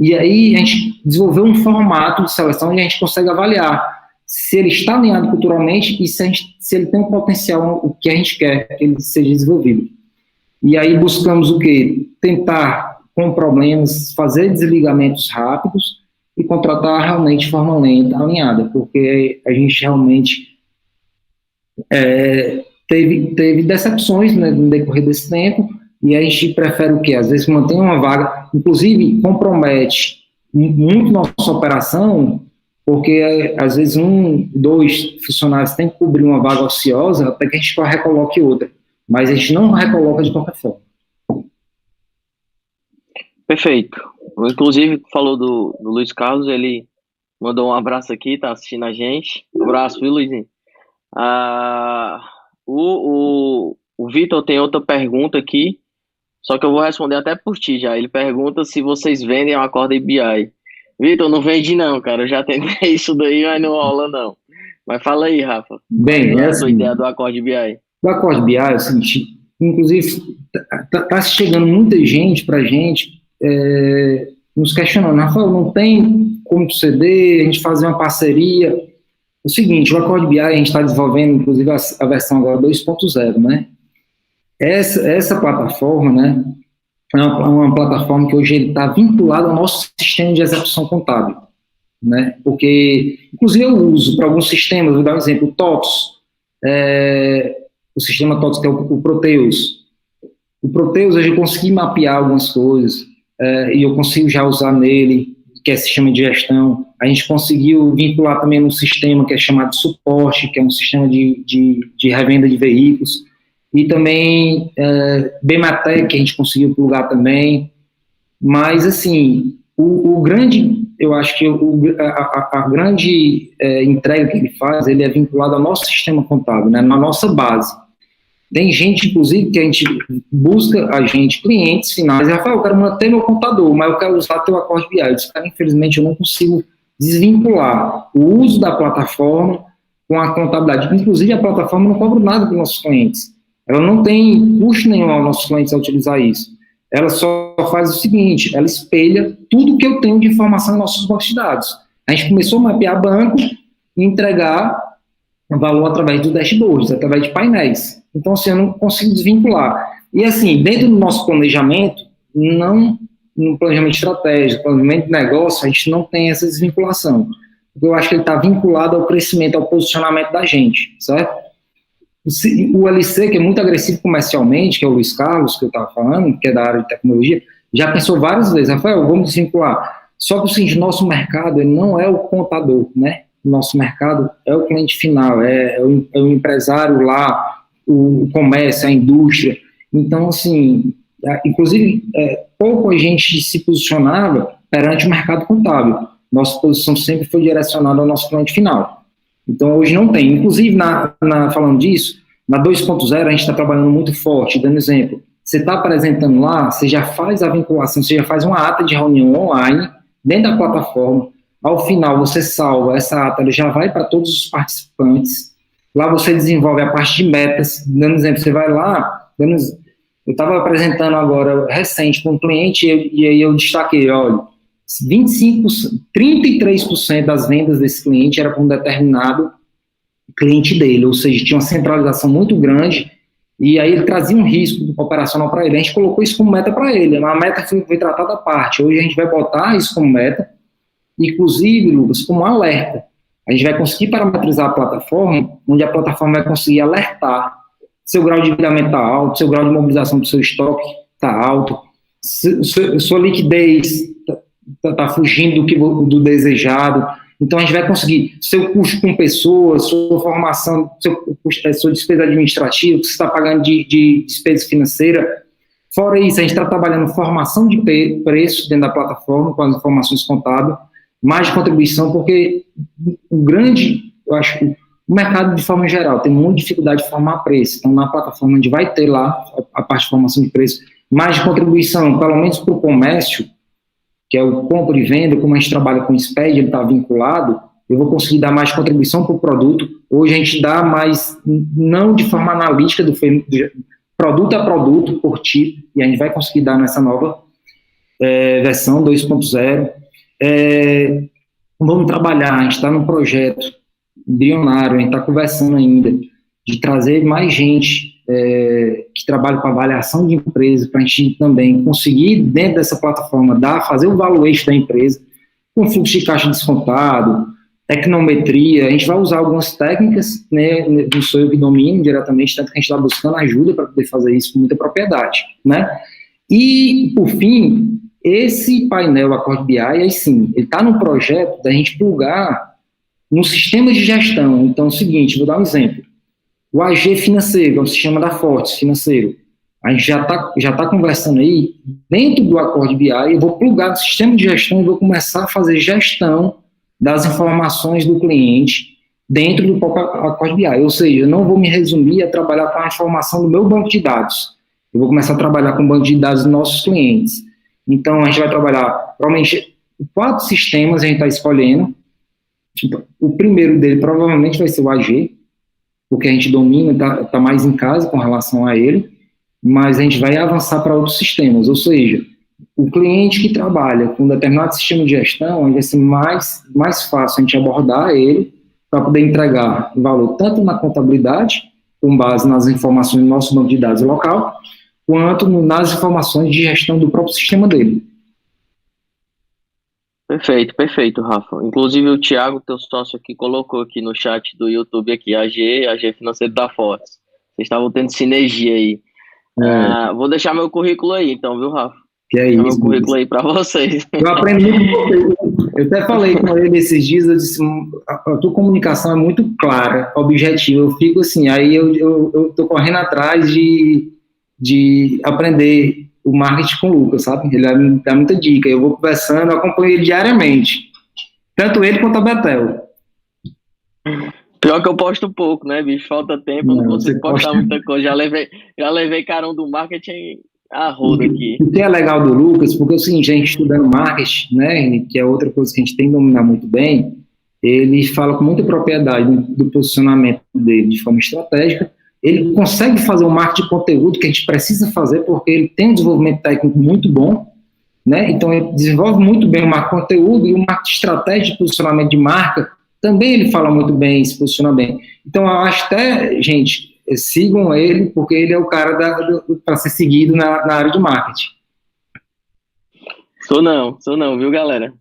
E aí a gente desenvolveu um formato de seleção onde a gente consegue avaliar se ele está alinhado culturalmente e se ele tem um potencial, o que a gente quer que ele seja desenvolvido. E aí buscamos o quê? Tentar, com problemas, fazer desligamentos rápidos e contratar realmente de forma lenta, alinhada, porque a gente realmente teve decepções, né, no decorrer desse tempo, e a gente prefere o quê? Às vezes mantém uma vaga, inclusive compromete muito nossa operação, porque às vezes 1, 2 funcionários têm que cobrir uma vaga ociosa até que a gente recoloque outra, mas a gente não recoloca de qualquer forma. Perfeito. Inclusive, falou do Luiz Carlos, ele mandou um abraço aqui, tá assistindo a gente. Um abraço, viu, Luizinho? O Vitor tem outra pergunta aqui, só que eu vou responder até por ti já. Ele pergunta se vocês vendem a Accord BI. Vitor, não vende não, cara. Eu já tentei isso daí, mas não rola não. Mas fala aí, Rafa. Bem, qual é a sua ideia do Accord BI? O Accord BI é o seguinte, inclusive, tá chegando muita gente pra gente nos questionando, Rafael, não tem como ceder, a gente fazer uma parceria. O seguinte, o Accord BI a gente está desenvolvendo, inclusive, a versão agora 2.0, né? Essa plataforma, né, é uma plataforma que hoje está vinculada ao nosso sistema de execução contábil, né? Porque, inclusive, eu uso para alguns sistemas, vou dar um exemplo, o TOTOS, o sistema TOTOS, que é o Proteus. O Proteus, eu já consegui mapear algumas coisas, e eu consigo já usar nele, que é sistema de gestão. A gente conseguiu vincular também um sistema que é chamado de suporte, que é um sistema de revenda de veículos, e também Bematec, que a gente conseguiu plugar também. Mas, assim, o grande, eu acho que a grande entrega que ele faz, ele é vinculado ao nosso sistema contábil, né, na nossa base. Tem gente, inclusive, que a gente busca, clientes finais, e Rafael, eu quero manter meu contador, mas eu quero usar teu Accord BI. Eu disse, cara, infelizmente eu não consigo desvincular o uso da plataforma com a contabilidade. Inclusive, a plataforma não cobra nada para os nossos clientes. Ela não tem custo nenhum aos nossos clientes a utilizar isso. Ela só faz o seguinte, ela espelha tudo que eu tenho de informação em nossos bancos de dados. A gente começou a mapear banco e entregar valor através do dashboards, através de painéis. Então, assim, eu não consigo desvincular. E, assim, dentro do nosso planejamento, no planejamento estratégico, planejamento de negócio, a gente não tem essa desvinculação. Porque eu acho que ele está vinculado ao crescimento, ao posicionamento da gente, certo? O LC, que é muito agressivo comercialmente, que é o Luiz Carlos, que eu estava falando, que é da área de tecnologia, já pensou várias vezes, Rafael, vamos desvincular. Só que, assim, o nosso mercado, ele não é o contador, né? O nosso mercado é o cliente final, é o empresário lá, o comércio, a indústria. Então, assim, inclusive, pouco a gente se posicionava perante o mercado contábil. Nossa posição sempre foi direcionada ao nosso cliente final. Então, hoje não tem. Inclusive, falando disso, na 2.0 a gente está trabalhando muito forte, dando exemplo. Você está apresentando lá, você já faz a vinculação, você já faz uma ata de reunião online, dentro da plataforma. Ao final, você salva essa ata, ela já vai para todos os participantes. Lá você desenvolve a parte de metas, dando exemplo, você vai lá, eu estava apresentando agora, recente, com um cliente, e aí eu destaquei, olha, 33% das vendas desse cliente era para um determinado cliente dele, ou seja, tinha uma centralização muito grande, e aí ele trazia um risco operacional para ele. A gente colocou isso como meta para ele, a meta foi tratada à parte. Hoje a gente vai botar isso como meta, inclusive, Lucas, como um alerta. A gente vai conseguir parametrizar a plataforma, onde a plataforma vai conseguir alertar seu grau de endividamento está alto, seu grau de mobilização do seu estoque está alto, sua liquidez está fugindo do desejado. Então, a gente vai conseguir seu custo com pessoas, sua formação, sua despesa administrativa, que você está pagando de despesa financeira. Fora isso, a gente está trabalhando formação de preço dentro da plataforma, com as informações contábeis, mais de contribuição, porque eu acho que o mercado, de forma geral, tem muita dificuldade de formar preço. Então, na plataforma, a gente vai ter lá a parte de formação de preço, mais de contribuição, pelo menos para o comércio, que é o compra e venda, como a gente trabalha com o SPED, ele está vinculado, eu vou conseguir dar mais contribuição para o produto. Hoje a gente dá mais, não de forma analítica, produto a produto, por tipo, e a gente vai conseguir dar nessa nova. versão 2.0. Vamos trabalhar, a gente está num projeto bilionário, a gente está conversando ainda de trazer mais gente que trabalha com avaliação de empresa, para a gente também conseguir, dentro dessa plataforma, fazer o valuation da empresa, com fluxo de caixa descontado, tecnometria. A gente vai usar algumas técnicas, né, não sou eu que domino diretamente, tanto que a gente está buscando ajuda para poder fazer isso com muita propriedade, né? E, por fim, esse painel Accord BI, aí sim, ele está no projeto da gente plugar no sistema de gestão. Então, é o seguinte, vou dar um exemplo. O AG financeiro, que é o sistema da Fortes financeiro, a gente já tá conversando aí, dentro do Accord BI, eu vou plugar no sistema de gestão e vou começar a fazer gestão das informações do cliente dentro do próprio Accord BI. Ou seja, eu não vou me resumir a trabalhar com a informação do meu banco de dados. Eu vou começar a trabalhar com o banco de dados dos nossos clientes. Então, a gente vai trabalhar, provavelmente, 4 sistemas a gente está escolhendo. O primeiro dele provavelmente vai ser o AG, porque a gente domina, tá mais em casa com relação a ele, mas a gente vai avançar para outros sistemas. Ou seja, o cliente que trabalha com um determinado sistema de gestão, vai ser mais fácil a gente abordar ele para poder entregar valor tanto na contabilidade, com base nas informações do nosso banco de dados local, quanto nas informações de gestão do próprio sistema dele. Perfeito, Rafa. Inclusive o Thiago, teu sócio aqui, colocou aqui no chat do YouTube aqui, AG Financeiro da Fortes. Vocês estavam tendo sinergia aí. Vou deixar meu currículo aí, então, viu, Rafa? Que é isso. Meu currículo aí para vocês. Eu aprendi muito. Eu até falei com ele esses dias, eu disse, a tua comunicação é muito clara, objetiva. Eu fico assim, aí eu tô correndo atrás de aprender o marketing com o Lucas, sabe? Ele me dá muita dica, eu vou conversando, eu acompanho ele diariamente, tanto ele quanto a Betel. Pior que eu posto pouco, né, bicho? Falta tempo, não consigo postar muita coisa. Já levei carão do marketing a roda aqui. O que é legal do Lucas, porque é o seguinte, a gente estudando marketing, né, que é outra coisa que a gente tem que dominar muito bem, ele fala com muita propriedade do posicionamento dele de forma estratégica. Ele consegue fazer o marketing de conteúdo que a gente precisa fazer, porque ele tem um desenvolvimento técnico muito bom, né? Então ele desenvolve muito bem o marketing de conteúdo e o marketing estratégico de posicionamento de marca, também ele fala muito bem, se posiciona bem. Então eu acho até, gente, sigam ele, porque ele é o cara para ser seguido na área de marketing. Sou não, viu, galera?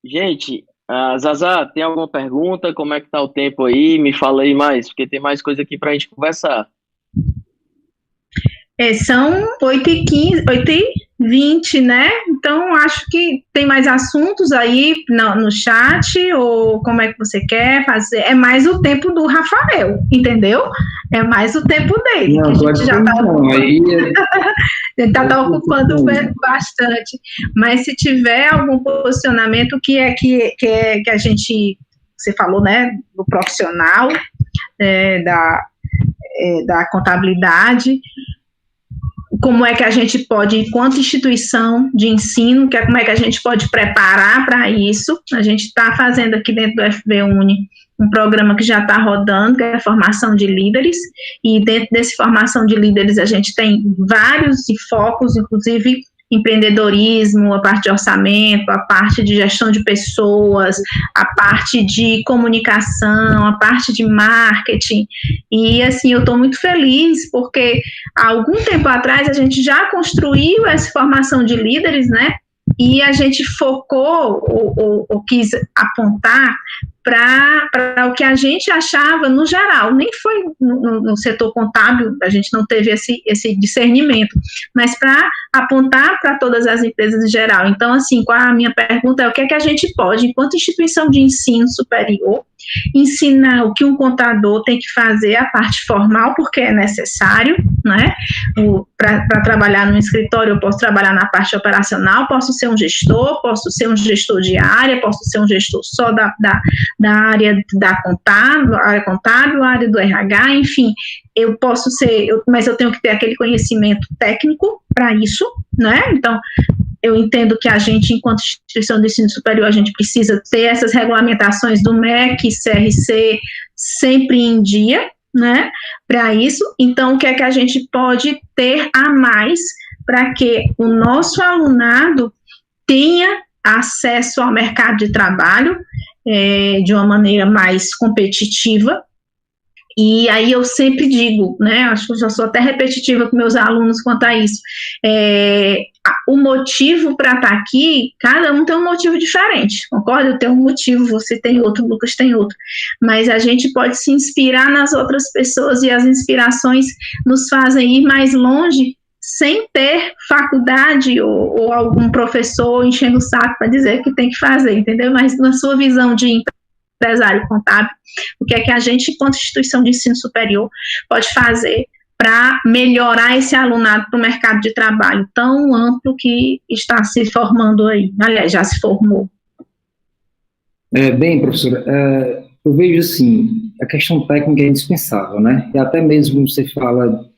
Gente, Zazá, tem alguma pergunta? Como é que tá o tempo aí? Me fala aí mais, porque tem mais coisa aqui pra gente conversar. São 8h15, 8h20, né? Então, acho que tem mais assuntos aí no chat, ou como é que você quer fazer? É mais o tempo do Rafael, entendeu? É mais o tempo dele, não, que a gente já está ocupando bastante. Mas se tiver algum posicionamento que a gente, você falou, né, do profissional, da contabilidade, como é que a gente pode, enquanto instituição de ensino, como é que a gente pode preparar para isso. A gente está fazendo aqui dentro do FBUni um programa que já está rodando, que é a formação de líderes, e dentro dessa formação de líderes a gente tem vários focos, inclusive empreendedorismo, a parte de orçamento, a parte de gestão de pessoas, a parte de comunicação, a parte de marketing. E assim, eu estou muito feliz porque há algum tempo atrás a gente já construiu essa formação de líderes, né? E a gente focou ou quis apontar para o que a gente achava no geral, nem foi no setor contábil, a gente não teve esse discernimento, mas para apontar para todas as empresas em geral. Então, assim, a minha pergunta é o que é que a gente pode, enquanto instituição de ensino superior, ensinar o que um contador tem que fazer, a parte formal, porque é necessário, né? Para trabalhar no escritório, eu posso trabalhar na parte operacional, posso ser um gestor, posso ser um gestor de área, posso ser um gestor só da área área contábil, área do RH, enfim, eu posso ser, mas eu tenho que ter aquele conhecimento técnico para isso, né? Então, eu entendo que a gente, enquanto instituição de ensino superior, a gente precisa ter essas regulamentações do MEC, CRC, sempre em dia, né, para isso. Então, o que é que a gente pode ter a mais para que o nosso alunado tenha acesso ao mercado de trabalho de uma maneira mais competitiva. E aí eu sempre digo, né, acho que eu já sou até repetitiva com meus alunos quanto a isso, o motivo para estar aqui, cada um tem um motivo diferente, concorda? Eu tenho um motivo, você tem outro, o Lucas tem outro, mas a gente pode se inspirar nas outras pessoas e as inspirações nos fazem ir mais longe sem ter faculdade ou algum professor enchendo o saco para dizer que tem que fazer, entendeu? Mas na sua visão de empresário contábil, o que é que a gente, enquanto instituição de ensino superior, pode fazer para melhorar esse alunado para o mercado de trabalho tão amplo que está se formando aí, aliás, já se formou? Bem, professora, eu vejo assim, a questão técnica é indispensável, né? E até mesmo você fala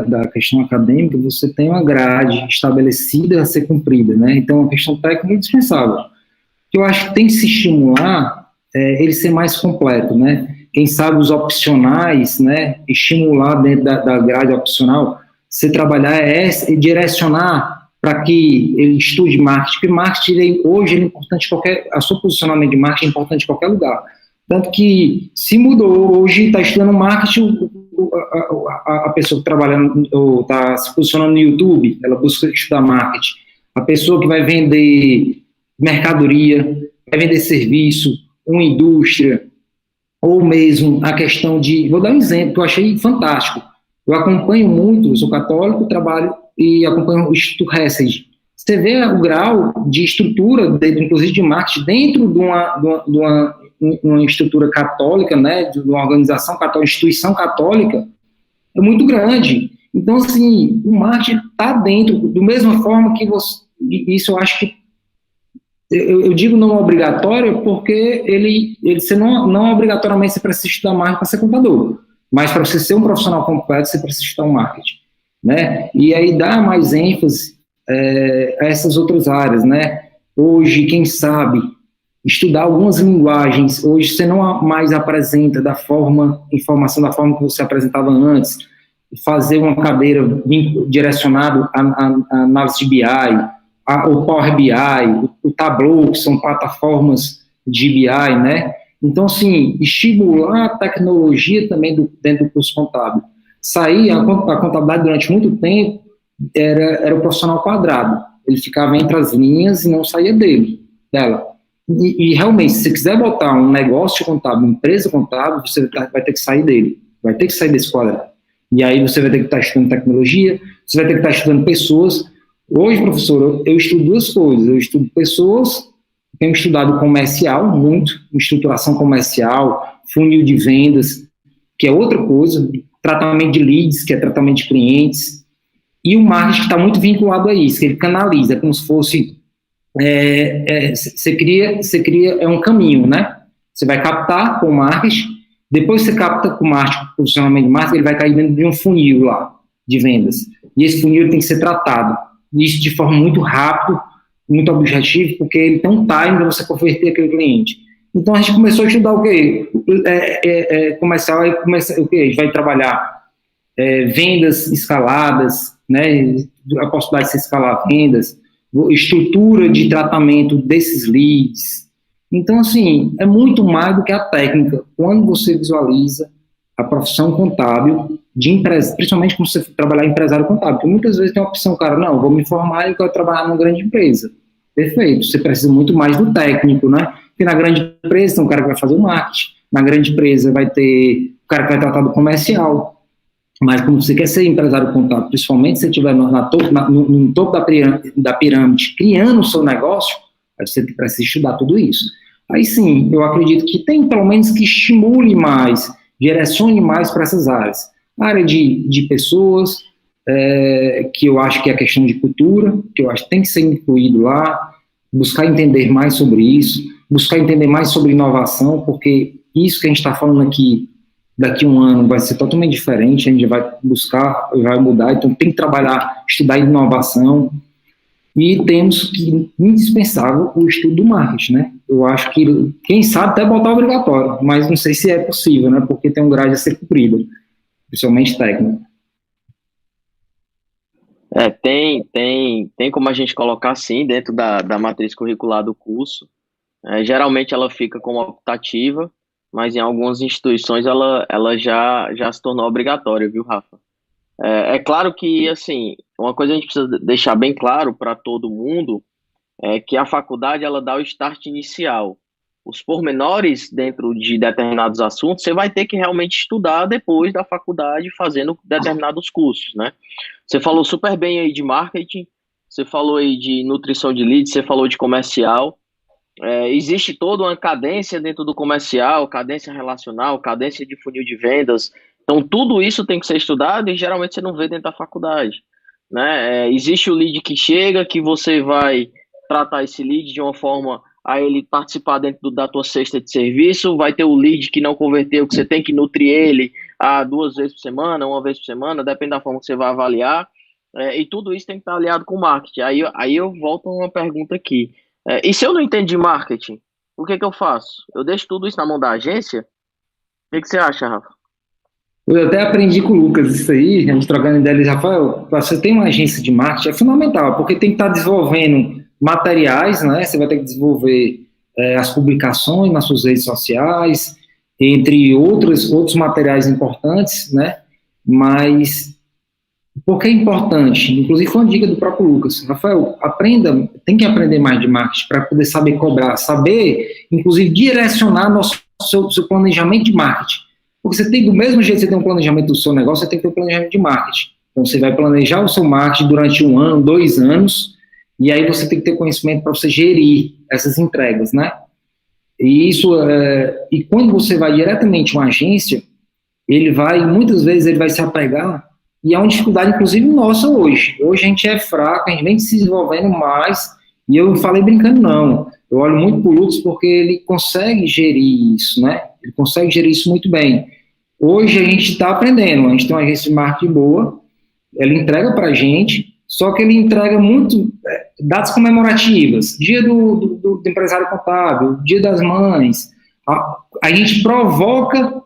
da questão acadêmica, você tem uma grade estabelecida a ser cumprida, né? Então, a questão técnica é indispensável. Eu acho que tem que se estimular ele ser mais completo, né? Quem sabe os opcionais, né? Estimular dentro da grade opcional, você trabalhar e direcionar para que ele estude marketing, porque marketing hoje é importante a seu posicionamento de marketing é importante em qualquer lugar. Tanto que se mudou, hoje está estudando marketing, a pessoa que trabalha ou está se posicionando no YouTube, ela busca estudar marketing. A pessoa que vai vender mercadoria, vai vender serviço, uma indústria, ou mesmo a questão de... Vou dar um exemplo que eu achei fantástico. Eu acompanho muito, eu sou católico, trabalho e acompanho o Instituto Hesed. Você vê o grau de estrutura, inclusive de marketing, dentro de uma estrutura católica, né, de uma organização católica, instituição católica, é muito grande. Então, assim, o marketing está dentro, da mesma forma que você... Isso eu acho que eu digo não obrigatório porque você não obrigatoriamente você precisa estudar marketing para ser contador, mas para você ser um profissional completo você precisa estudar marketing, né? E aí dá mais ênfase a essas outras áreas, né? Hoje, quem sabe, estudar algumas linguagens, hoje você não mais apresenta informação da forma que você apresentava antes, fazer uma cadeira direcionada à análise de BI, o Power BI, o Tableau, que são plataformas de BI, né? Então, assim, estimular a tecnologia também dentro do curso contábil. A contabilidade durante muito tempo era o profissional quadrado. Ele ficava entre as linhas e não saía dela. E realmente, se você quiser botar um negócio contábil, uma empresa contábil, você vai ter que sair dele. Vai ter que sair desse quadrado. E aí você vai ter que estar estudando tecnologia, você vai ter que estar estudando pessoas. Hoje, professor, eu estudo duas coisas. Eu estudo pessoas, tenho estudado comercial, muito, estruturação comercial, funil de vendas, que é outra coisa, tratamento de leads, que é tratamento de clientes, e o marketing está muito vinculado a isso, que ele canaliza, como se fosse, você cria um caminho, né? Você vai captar com o marketing, depois você capta com o marketing, com o posicionamento de marketing, ele vai cair dentro de um funil lá, de vendas, e esse funil tem que ser tratado. Isso de forma muito rápida, muito objetiva, porque ele tem um time para você converter aquele cliente. Então, a gente começou a estudar o quê? Comercial, aí começa o quê? A gente vai trabalhar vendas escaladas, né? A possibilidade de se escalar vendas, estrutura de tratamento desses leads. Então, assim, é muito mais do que a técnica. Quando você visualiza a profissão contábil, principalmente quando você trabalhar em empresário contábil, porque muitas vezes tem a opção, cara, não, vou me formar e quero trabalhar numa grande empresa. Perfeito, você precisa muito mais do técnico, né? Porque na grande empresa tem um cara que vai fazer o marketing, na grande empresa vai ter o cara que vai tratar do comercial, mas como você quer ser empresário contábil, principalmente se você estiver no topo da pirâmide, criando o seu negócio, aí você precisa estudar tudo isso. Aí sim, eu acredito que tem pelo menos que estimule mais, direcione mais para essas áreas. A área de pessoas, que eu acho que é a questão de cultura, que eu acho que tem que ser incluído lá, buscar entender mais sobre isso, buscar entender mais sobre inovação, porque isso que a gente está falando aqui, daqui a um ano vai ser totalmente diferente, a gente vai buscar, vai mudar, então tem que trabalhar, estudar inovação, e temos que, indispensável, o estudo do marketing, né? Eu acho que, quem sabe, até botar obrigatório, mas não sei se é possível, né? Porque tem um grade a ser cumprido, principalmente técnico. Tem como a gente colocar sim dentro da matriz curricular do curso. Geralmente ela fica como optativa, mas em algumas instituições ela já se tornou obrigatória, viu, Rafa? É claro que, assim, uma coisa a gente precisa deixar bem claro para todo mundo é que a faculdade ela dá o start inicial. Os pormenores dentro de determinados assuntos, você vai ter que realmente estudar depois da faculdade fazendo determinados cursos, né? Você falou super bem aí de marketing, você falou aí de nutrição de leads, você falou de comercial. Existe toda uma cadência dentro do comercial, cadência relacional, cadência de funil de vendas. Então, tudo isso tem que ser estudado e geralmente você não vê dentro da faculdade, né? Existe o lead que chega, que você vai tratar esse lead de uma forma a ele participar dentro da tua cesta de serviço. Vai ter o lead que não converteu, que você tem que nutrir ele 2 vezes por semana, 1 vez por semana, depende da forma que você vai avaliar. E tudo isso tem que estar aliado com o marketing. Aí eu volto a uma pergunta aqui. E se eu não entendo de marketing, o que eu faço? Eu deixo tudo isso na mão da agência? O que você acha, Rafa? Eu até aprendi com o Lucas isso aí, a gente trocando ideia, Rafael, para você ter uma agência de marketing é fundamental, porque tem que estar desenvolvendo materiais, né? Você vai ter que desenvolver as publicações nas suas redes sociais, entre outros materiais importantes, né? Mas por que é importante? Inclusive foi uma dica do próprio Lucas. Rafael, tem que aprender mais de marketing para poder saber cobrar, saber, inclusive, direcionar seu planejamento de marketing. Porque você tem, do mesmo jeito que você tem um planejamento do seu negócio, você tem que ter um planejamento de marketing. Então, você vai planejar o seu marketing durante 1 ano, 2 anos, e aí você tem que ter conhecimento para você gerir essas entregas, né? E quando você vai diretamente a uma agência, muitas vezes ele vai se apegar, e é uma dificuldade, inclusive, nossa hoje. Hoje a gente é fraco, a gente vem se desenvolvendo mais, e eu não falei brincando, não. Eu olho muito para o Lucas porque ele consegue gerir isso, né? Ele consegue gerir isso muito bem. Hoje a gente está aprendendo, a gente tem uma agência de marketing boa, ele entrega para a gente, só que ele entrega muito datas comemorativas, dia do empresário contábil, dia das mães. A gente provoca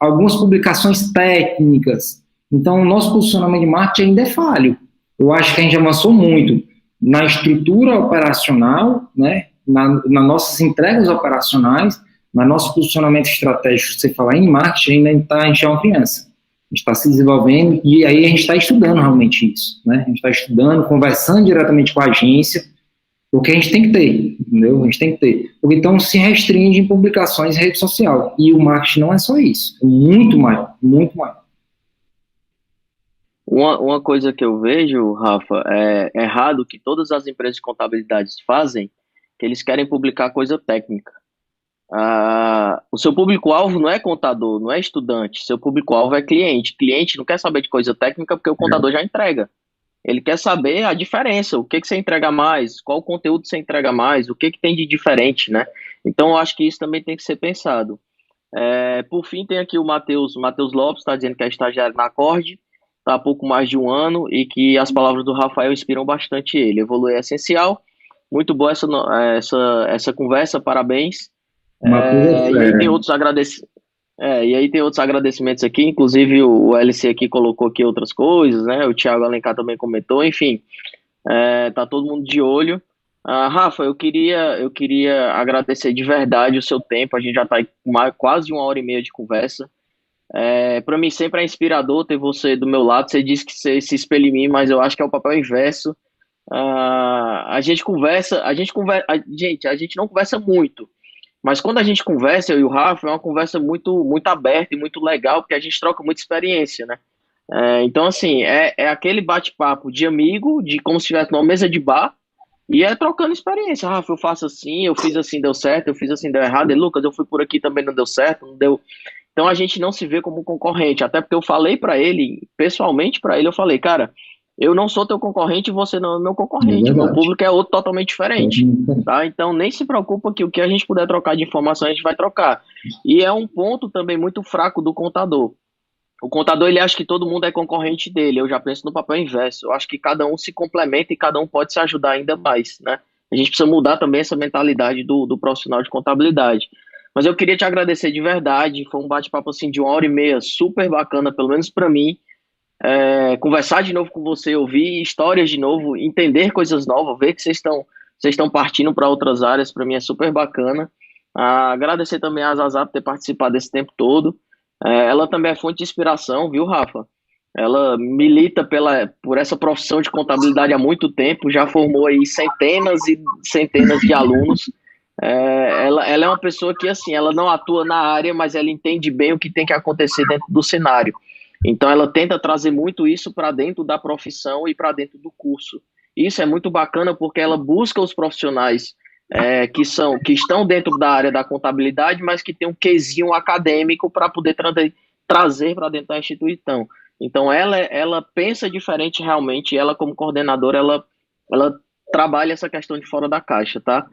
algumas publicações técnicas. Então, o nosso posicionamento de marketing ainda é falho. Eu acho que a gente avançou muito na estrutura operacional, né, nas nossas entregas operacionais, no nosso posicionamento estratégico. Você falar em marketing, a gente é uma criança. A gente está se desenvolvendo e aí a gente está estudando realmente isso, né? A gente está estudando, conversando diretamente com a agência, o que a gente tem que ter, entendeu? A gente tem que ter. Porque então se restringe em publicações em rede social. E o marketing não é só isso, é muito mais, muito mais. Uma coisa que eu vejo, Rafa, é errado que todas as empresas de contabilidade fazem, que eles querem publicar coisa técnica. O seu público-alvo não é contador, não é estudante, seu público-alvo é cliente. Cliente não quer saber de coisa técnica porque o contador já entrega. Ele quer saber a diferença, o que você entrega mais, qual conteúdo você entrega mais, o que tem de diferente, né? Então, eu acho que isso também tem que ser pensado. Por fim, tem aqui o Matheus Lopes, está dizendo que é estagiário na Acorde, está há pouco mais de 1 ano e que as palavras do Rafael inspiram bastante ele. Evoluir é essencial. Muito boa essa conversa, parabéns. E aí tem outros agradecimentos aqui, inclusive o LC aqui colocou aqui outras coisas, né? O Thiago Alencar também comentou, enfim, tá todo mundo de olho. Rafa, eu queria agradecer de verdade o seu tempo, a gente já está aí com quase 1h30 de conversa. Para mim sempre é inspirador ter você do meu lado. Você disse que você se espelha em mim, mas eu acho que é o papel inverso. A gente não conversa muito. Mas quando a gente conversa, eu e o Rafa, é uma conversa muito, muito aberta e muito legal, porque a gente troca muita experiência, né? Então, assim, é aquele bate-papo de amigo, de como se estivesse numa mesa de bar, e trocando experiência. Rafa, eu faço assim, eu fiz assim, deu certo, eu fiz assim, deu errado, e Lucas, eu fui por aqui também, não deu certo, não deu. Então, a gente não se vê como concorrente, até porque eu falei para ele, pessoalmente para ele, eu falei, cara, eu não sou teu concorrente e você não é meu concorrente. Meu público é outro totalmente diferente. Tá? Então, nem se preocupa que o que a gente puder trocar de informação, a gente vai trocar. E é um ponto também muito fraco do contador. O contador, ele acha que todo mundo é concorrente dele. Eu já penso no papel inverso. Eu acho que cada um se complementa e cada um pode se ajudar ainda mais, né? A gente precisa mudar também essa mentalidade do profissional de contabilidade. Mas eu queria te agradecer de verdade. Foi um bate-papo assim, de 1h30, super bacana, pelo menos para mim. conversar de novo com você, ouvir histórias de novo, entender coisas novas, ver que vocês estão partindo para outras áreas, para mim é super bacana. Agradecer também a Zazá por ter participado desse tempo todo. Ela também é fonte de inspiração, viu, Rafa? Ela milita por essa profissão de contabilidade há muito tempo, já formou aí centenas e centenas de alunos. Ela é uma pessoa que, assim, ela não atua na área, mas ela entende bem o que tem que acontecer dentro do cenário. Então, ela tenta trazer muito isso para dentro da profissão e para dentro do curso. Isso é muito bacana porque ela busca os profissionais que estão dentro da área da contabilidade, mas que tem um quesinho acadêmico para poder trazer para dentro da instituição. Então, ela pensa diferente realmente, ela como coordenadora, ela trabalha essa questão de fora da caixa, tá?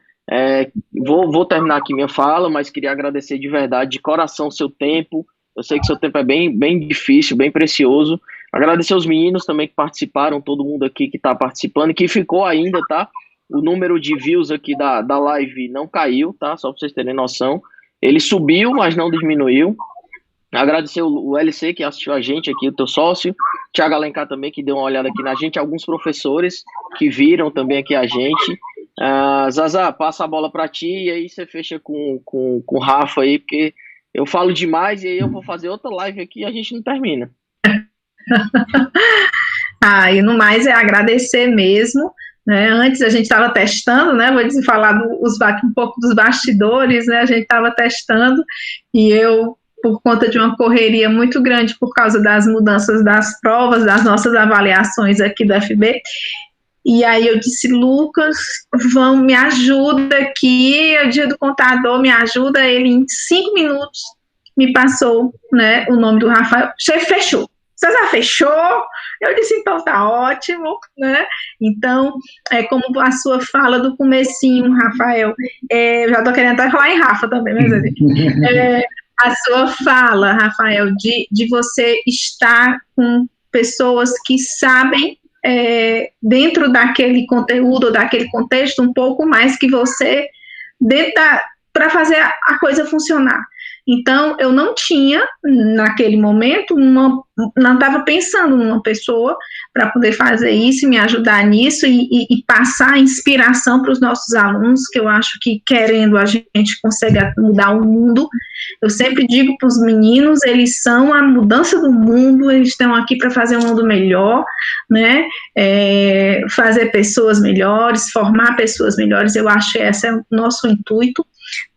Vou terminar aqui minha fala, mas queria agradecer de verdade, de coração, o seu tempo. Eu sei que seu tempo é bem, bem difícil, bem precioso. Agradecer aos meninos também que participaram, todo mundo aqui que está participando, e que ficou ainda, tá? O número de views aqui da live não caiu, tá? Só para vocês terem noção. Ele subiu, mas não diminuiu. Agradecer o LC que assistiu a gente aqui, o teu sócio, Thiago Alencar também, que deu uma olhada aqui na gente, alguns professores que viram também aqui a gente. Zazá, passa a bola para ti e aí você fecha com o Rafa aí, porque eu falo demais e aí eu vou fazer outra live aqui e a gente não termina. E no mais é agradecer mesmo, né? Antes a gente estava testando, né? Vou falar um pouco dos bastidores, né? A gente estava testando e eu, por conta de uma correria muito grande por causa das mudanças das provas, das nossas avaliações aqui do FB, e aí eu disse, Lucas, me ajuda aqui, é o dia do contador, me ajuda. Ele em 5 minutos me passou, né, o nome do Rafael. Fechou. Você já fechou? Eu disse, então tá ótimo, né? Então, como a sua fala do comecinho, Rafael, eu já tô querendo até falar em Rafa também, mas a sua fala, Rafael, de você estar com pessoas que sabem dentro daquele conteúdo, daquele contexto, um pouco mais que você, para fazer a coisa funcionar. Então, eu não tinha, naquele momento, não estava pensando numa pessoa para poder fazer isso, me ajudar nisso e passar a inspiração para os nossos alunos, que eu acho que, querendo, a gente consegue mudar o mundo. Eu sempre digo para os meninos, eles são a mudança do mundo, eles estão aqui para fazer um mundo melhor, né? Fazer pessoas melhores, formar pessoas melhores. Eu acho que esse é o nosso intuito,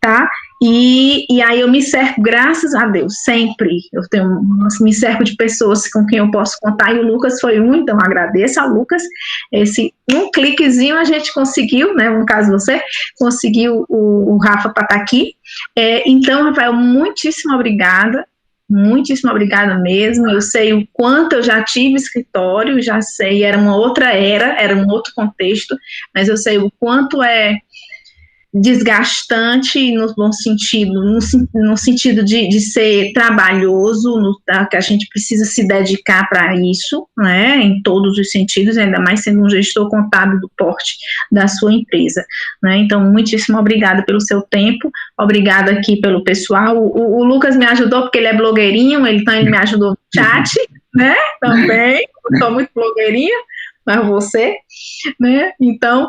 tá? E aí eu me cerco, graças a Deus, sempre, me cerco de pessoas com quem eu posso contar, e o Lucas foi um, então agradeço ao Lucas, um cliquezinho a gente conseguiu, né, no caso você, conseguiu o Rafa para estar aqui. Então, Rafael, muitíssimo obrigada mesmo. Eu sei o quanto eu já tive escritório, já sei, era uma outra era um outro contexto, mas eu sei o quanto é desgastante no bom sentido, no sentido de ser trabalhoso, que a gente precisa se dedicar para isso, né, em todos os sentidos, ainda mais sendo um gestor contábil do porte da sua empresa, né. Então, muitíssimo obrigada pelo seu tempo, obrigada aqui pelo pessoal. O Lucas me ajudou porque ele é blogueirinho, então ele me ajudou no chat, né, também, eu sou muito blogueirinha, mas você, né? Então,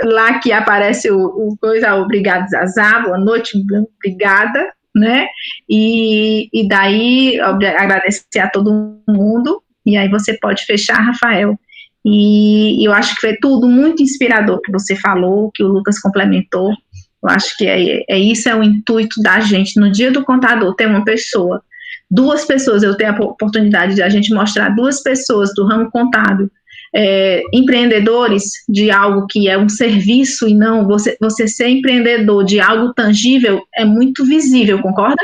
lá que aparece obrigado, Zazá, boa noite, obrigada, né? E daí, agradecer a todo mundo, e aí você pode fechar, Rafael. E eu acho que foi tudo muito inspirador que você falou, que o Lucas complementou. Eu acho que isso é o intuito da gente. No dia do contador, ter uma pessoa, 2 pessoas, eu tenho a oportunidade de a gente mostrar 2 pessoas do ramo contábil, empreendedores de algo que é um serviço e não você ser empreendedor de algo tangível é muito visível, concorda?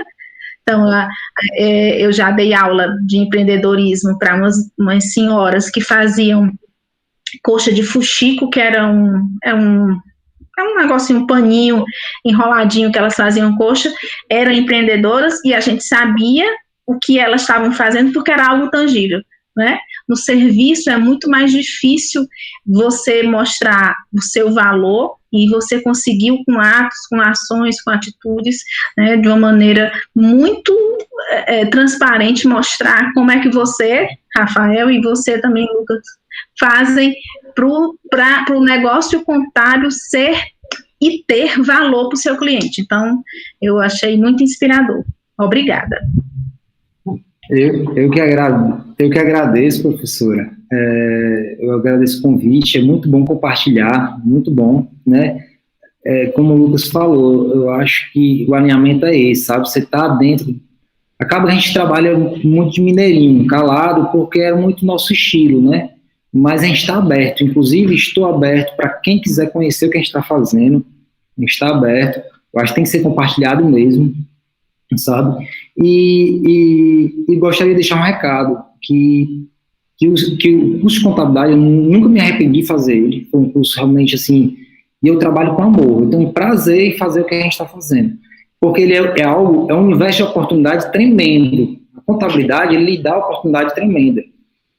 Então, eu já dei aula de empreendedorismo para umas senhoras que faziam coxa de fuxico, que era um negocinho, um paninho enroladinho que elas faziam coxa, eram empreendedoras e a gente sabia o que elas estavam fazendo porque era algo tangível, né? No serviço é muito mais difícil você mostrar o seu valor e você conseguiu com atos, com ações, com atitudes, né, de uma maneira muito transparente, mostrar como é que você, Rafael, e você também, Lucas, fazem para o negócio contábil ser e ter valor para o seu cliente. Então, eu achei muito inspirador. Obrigada. Eu que agradeço, professora. Eu agradeço o convite, é muito bom compartilhar, muito bom, né? Como o Lucas falou, eu acho que o alinhamento é esse, sabe? Você está dentro. Acaba que a gente trabalha muito de mineirinho, calado, porque é muito nosso estilo, né? Mas a gente está aberto, inclusive estou aberto para quem quiser conhecer o que a gente está fazendo, a gente está aberto, eu acho que tem que ser compartilhado mesmo, sabe? E gostaria de deixar um recado, que o curso de contabilidade, eu nunca me arrependi de fazer ele, foi um curso realmente assim, e eu trabalho com amor, eu tenho um prazer em fazer o que a gente está fazendo, porque ele é um universo de oportunidade tremendo, a contabilidade, ele lhe dá oportunidade tremenda,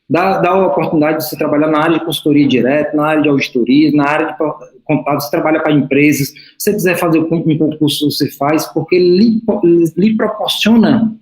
dá a oportunidade de você trabalhar na área de consultoria direta, na área de auditoria, na área de contábil, você trabalha para empresas, se você quiser fazer um concurso, você faz, porque ele lhe proporciona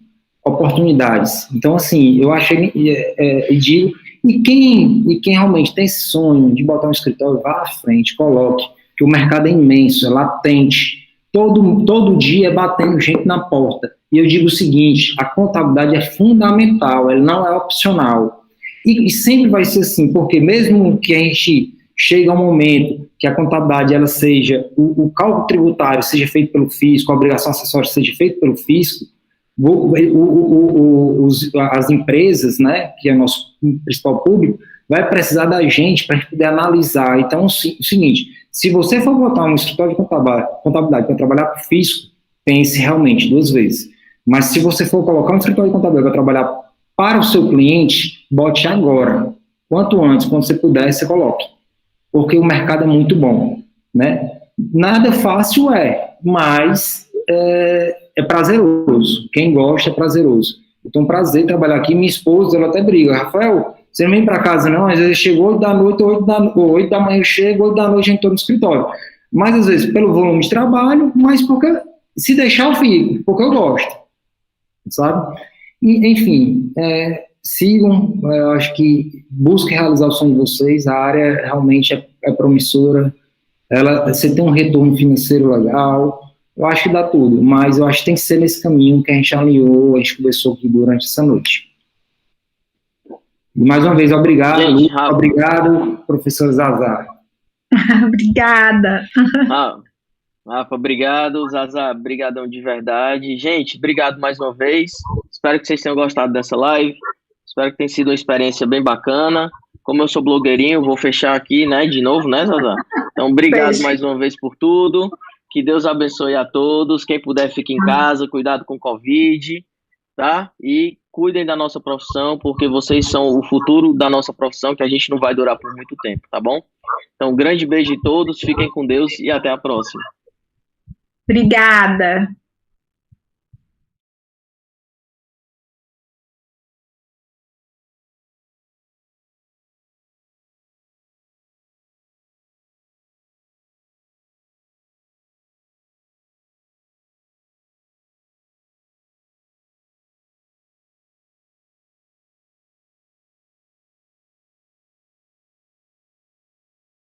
oportunidades. Então, assim, eu acho e digo, e quem realmente tem esse sonho de botar um escritório, vá à frente, coloque, que o mercado é imenso, é latente, todo dia é batendo gente na porta. E eu digo o seguinte, a contabilidade é fundamental, ela não é opcional. E sempre vai ser assim, porque mesmo que a gente chegue a um momento que a contabilidade ela seja, o cálculo tributário seja feito pelo fisco, a obrigação acessória seja feita pelo fisco, as empresas, né, que é o nosso principal público, vai precisar da gente para a gente poder analisar. Então, o seguinte, se você for botar um escritório de contabilidade para trabalhar para o fisco, pense realmente 2 vezes. Mas se você for colocar um escritório de contabilidade para trabalhar para o seu cliente, bote agora. Quanto antes, quando você puder, você coloque. Porque o mercado é muito bom, né? Nada fácil mas é prazeroso. Quem gosta é prazeroso. Eu tenho um prazer em trabalhar aqui. Minha esposa, ela até briga. Rafael, você não vem para casa não? Às vezes chegou 8 da noite, 8 da manhã eu chego, 8 da noite eu estou no escritório. Mas às vezes pelo volume de trabalho, mas porque se deixar eu fico, porque eu gosto, sabe? E, enfim, sigam, eu acho que busquem realizar o sonho de vocês, a área realmente é promissora, você tem um retorno financeiro legal, eu acho que dá tudo, mas eu acho que tem que ser nesse caminho que a gente alinhou, a gente conversou aqui durante essa noite. E mais uma vez, obrigado, Lu, obrigado, professor Zazá. Obrigada. Rafa, obrigado, Zazá, brigadão de verdade. Gente, obrigado mais uma vez. Espero que vocês tenham gostado dessa live. Espero que tenha sido uma experiência bem bacana. Como eu sou blogueirinho, vou fechar aqui, né, de novo, né, Zazá? Então, obrigado mais uma vez por tudo. Que Deus abençoe a todos. Quem puder, fique em casa. Cuidado com o Covid, tá? E cuidem da nossa profissão, porque vocês são o futuro da nossa profissão, que a gente não vai durar por muito tempo, tá bom? Então, um grande beijo de todos. Fiquem com Deus e até a próxima. Obrigada.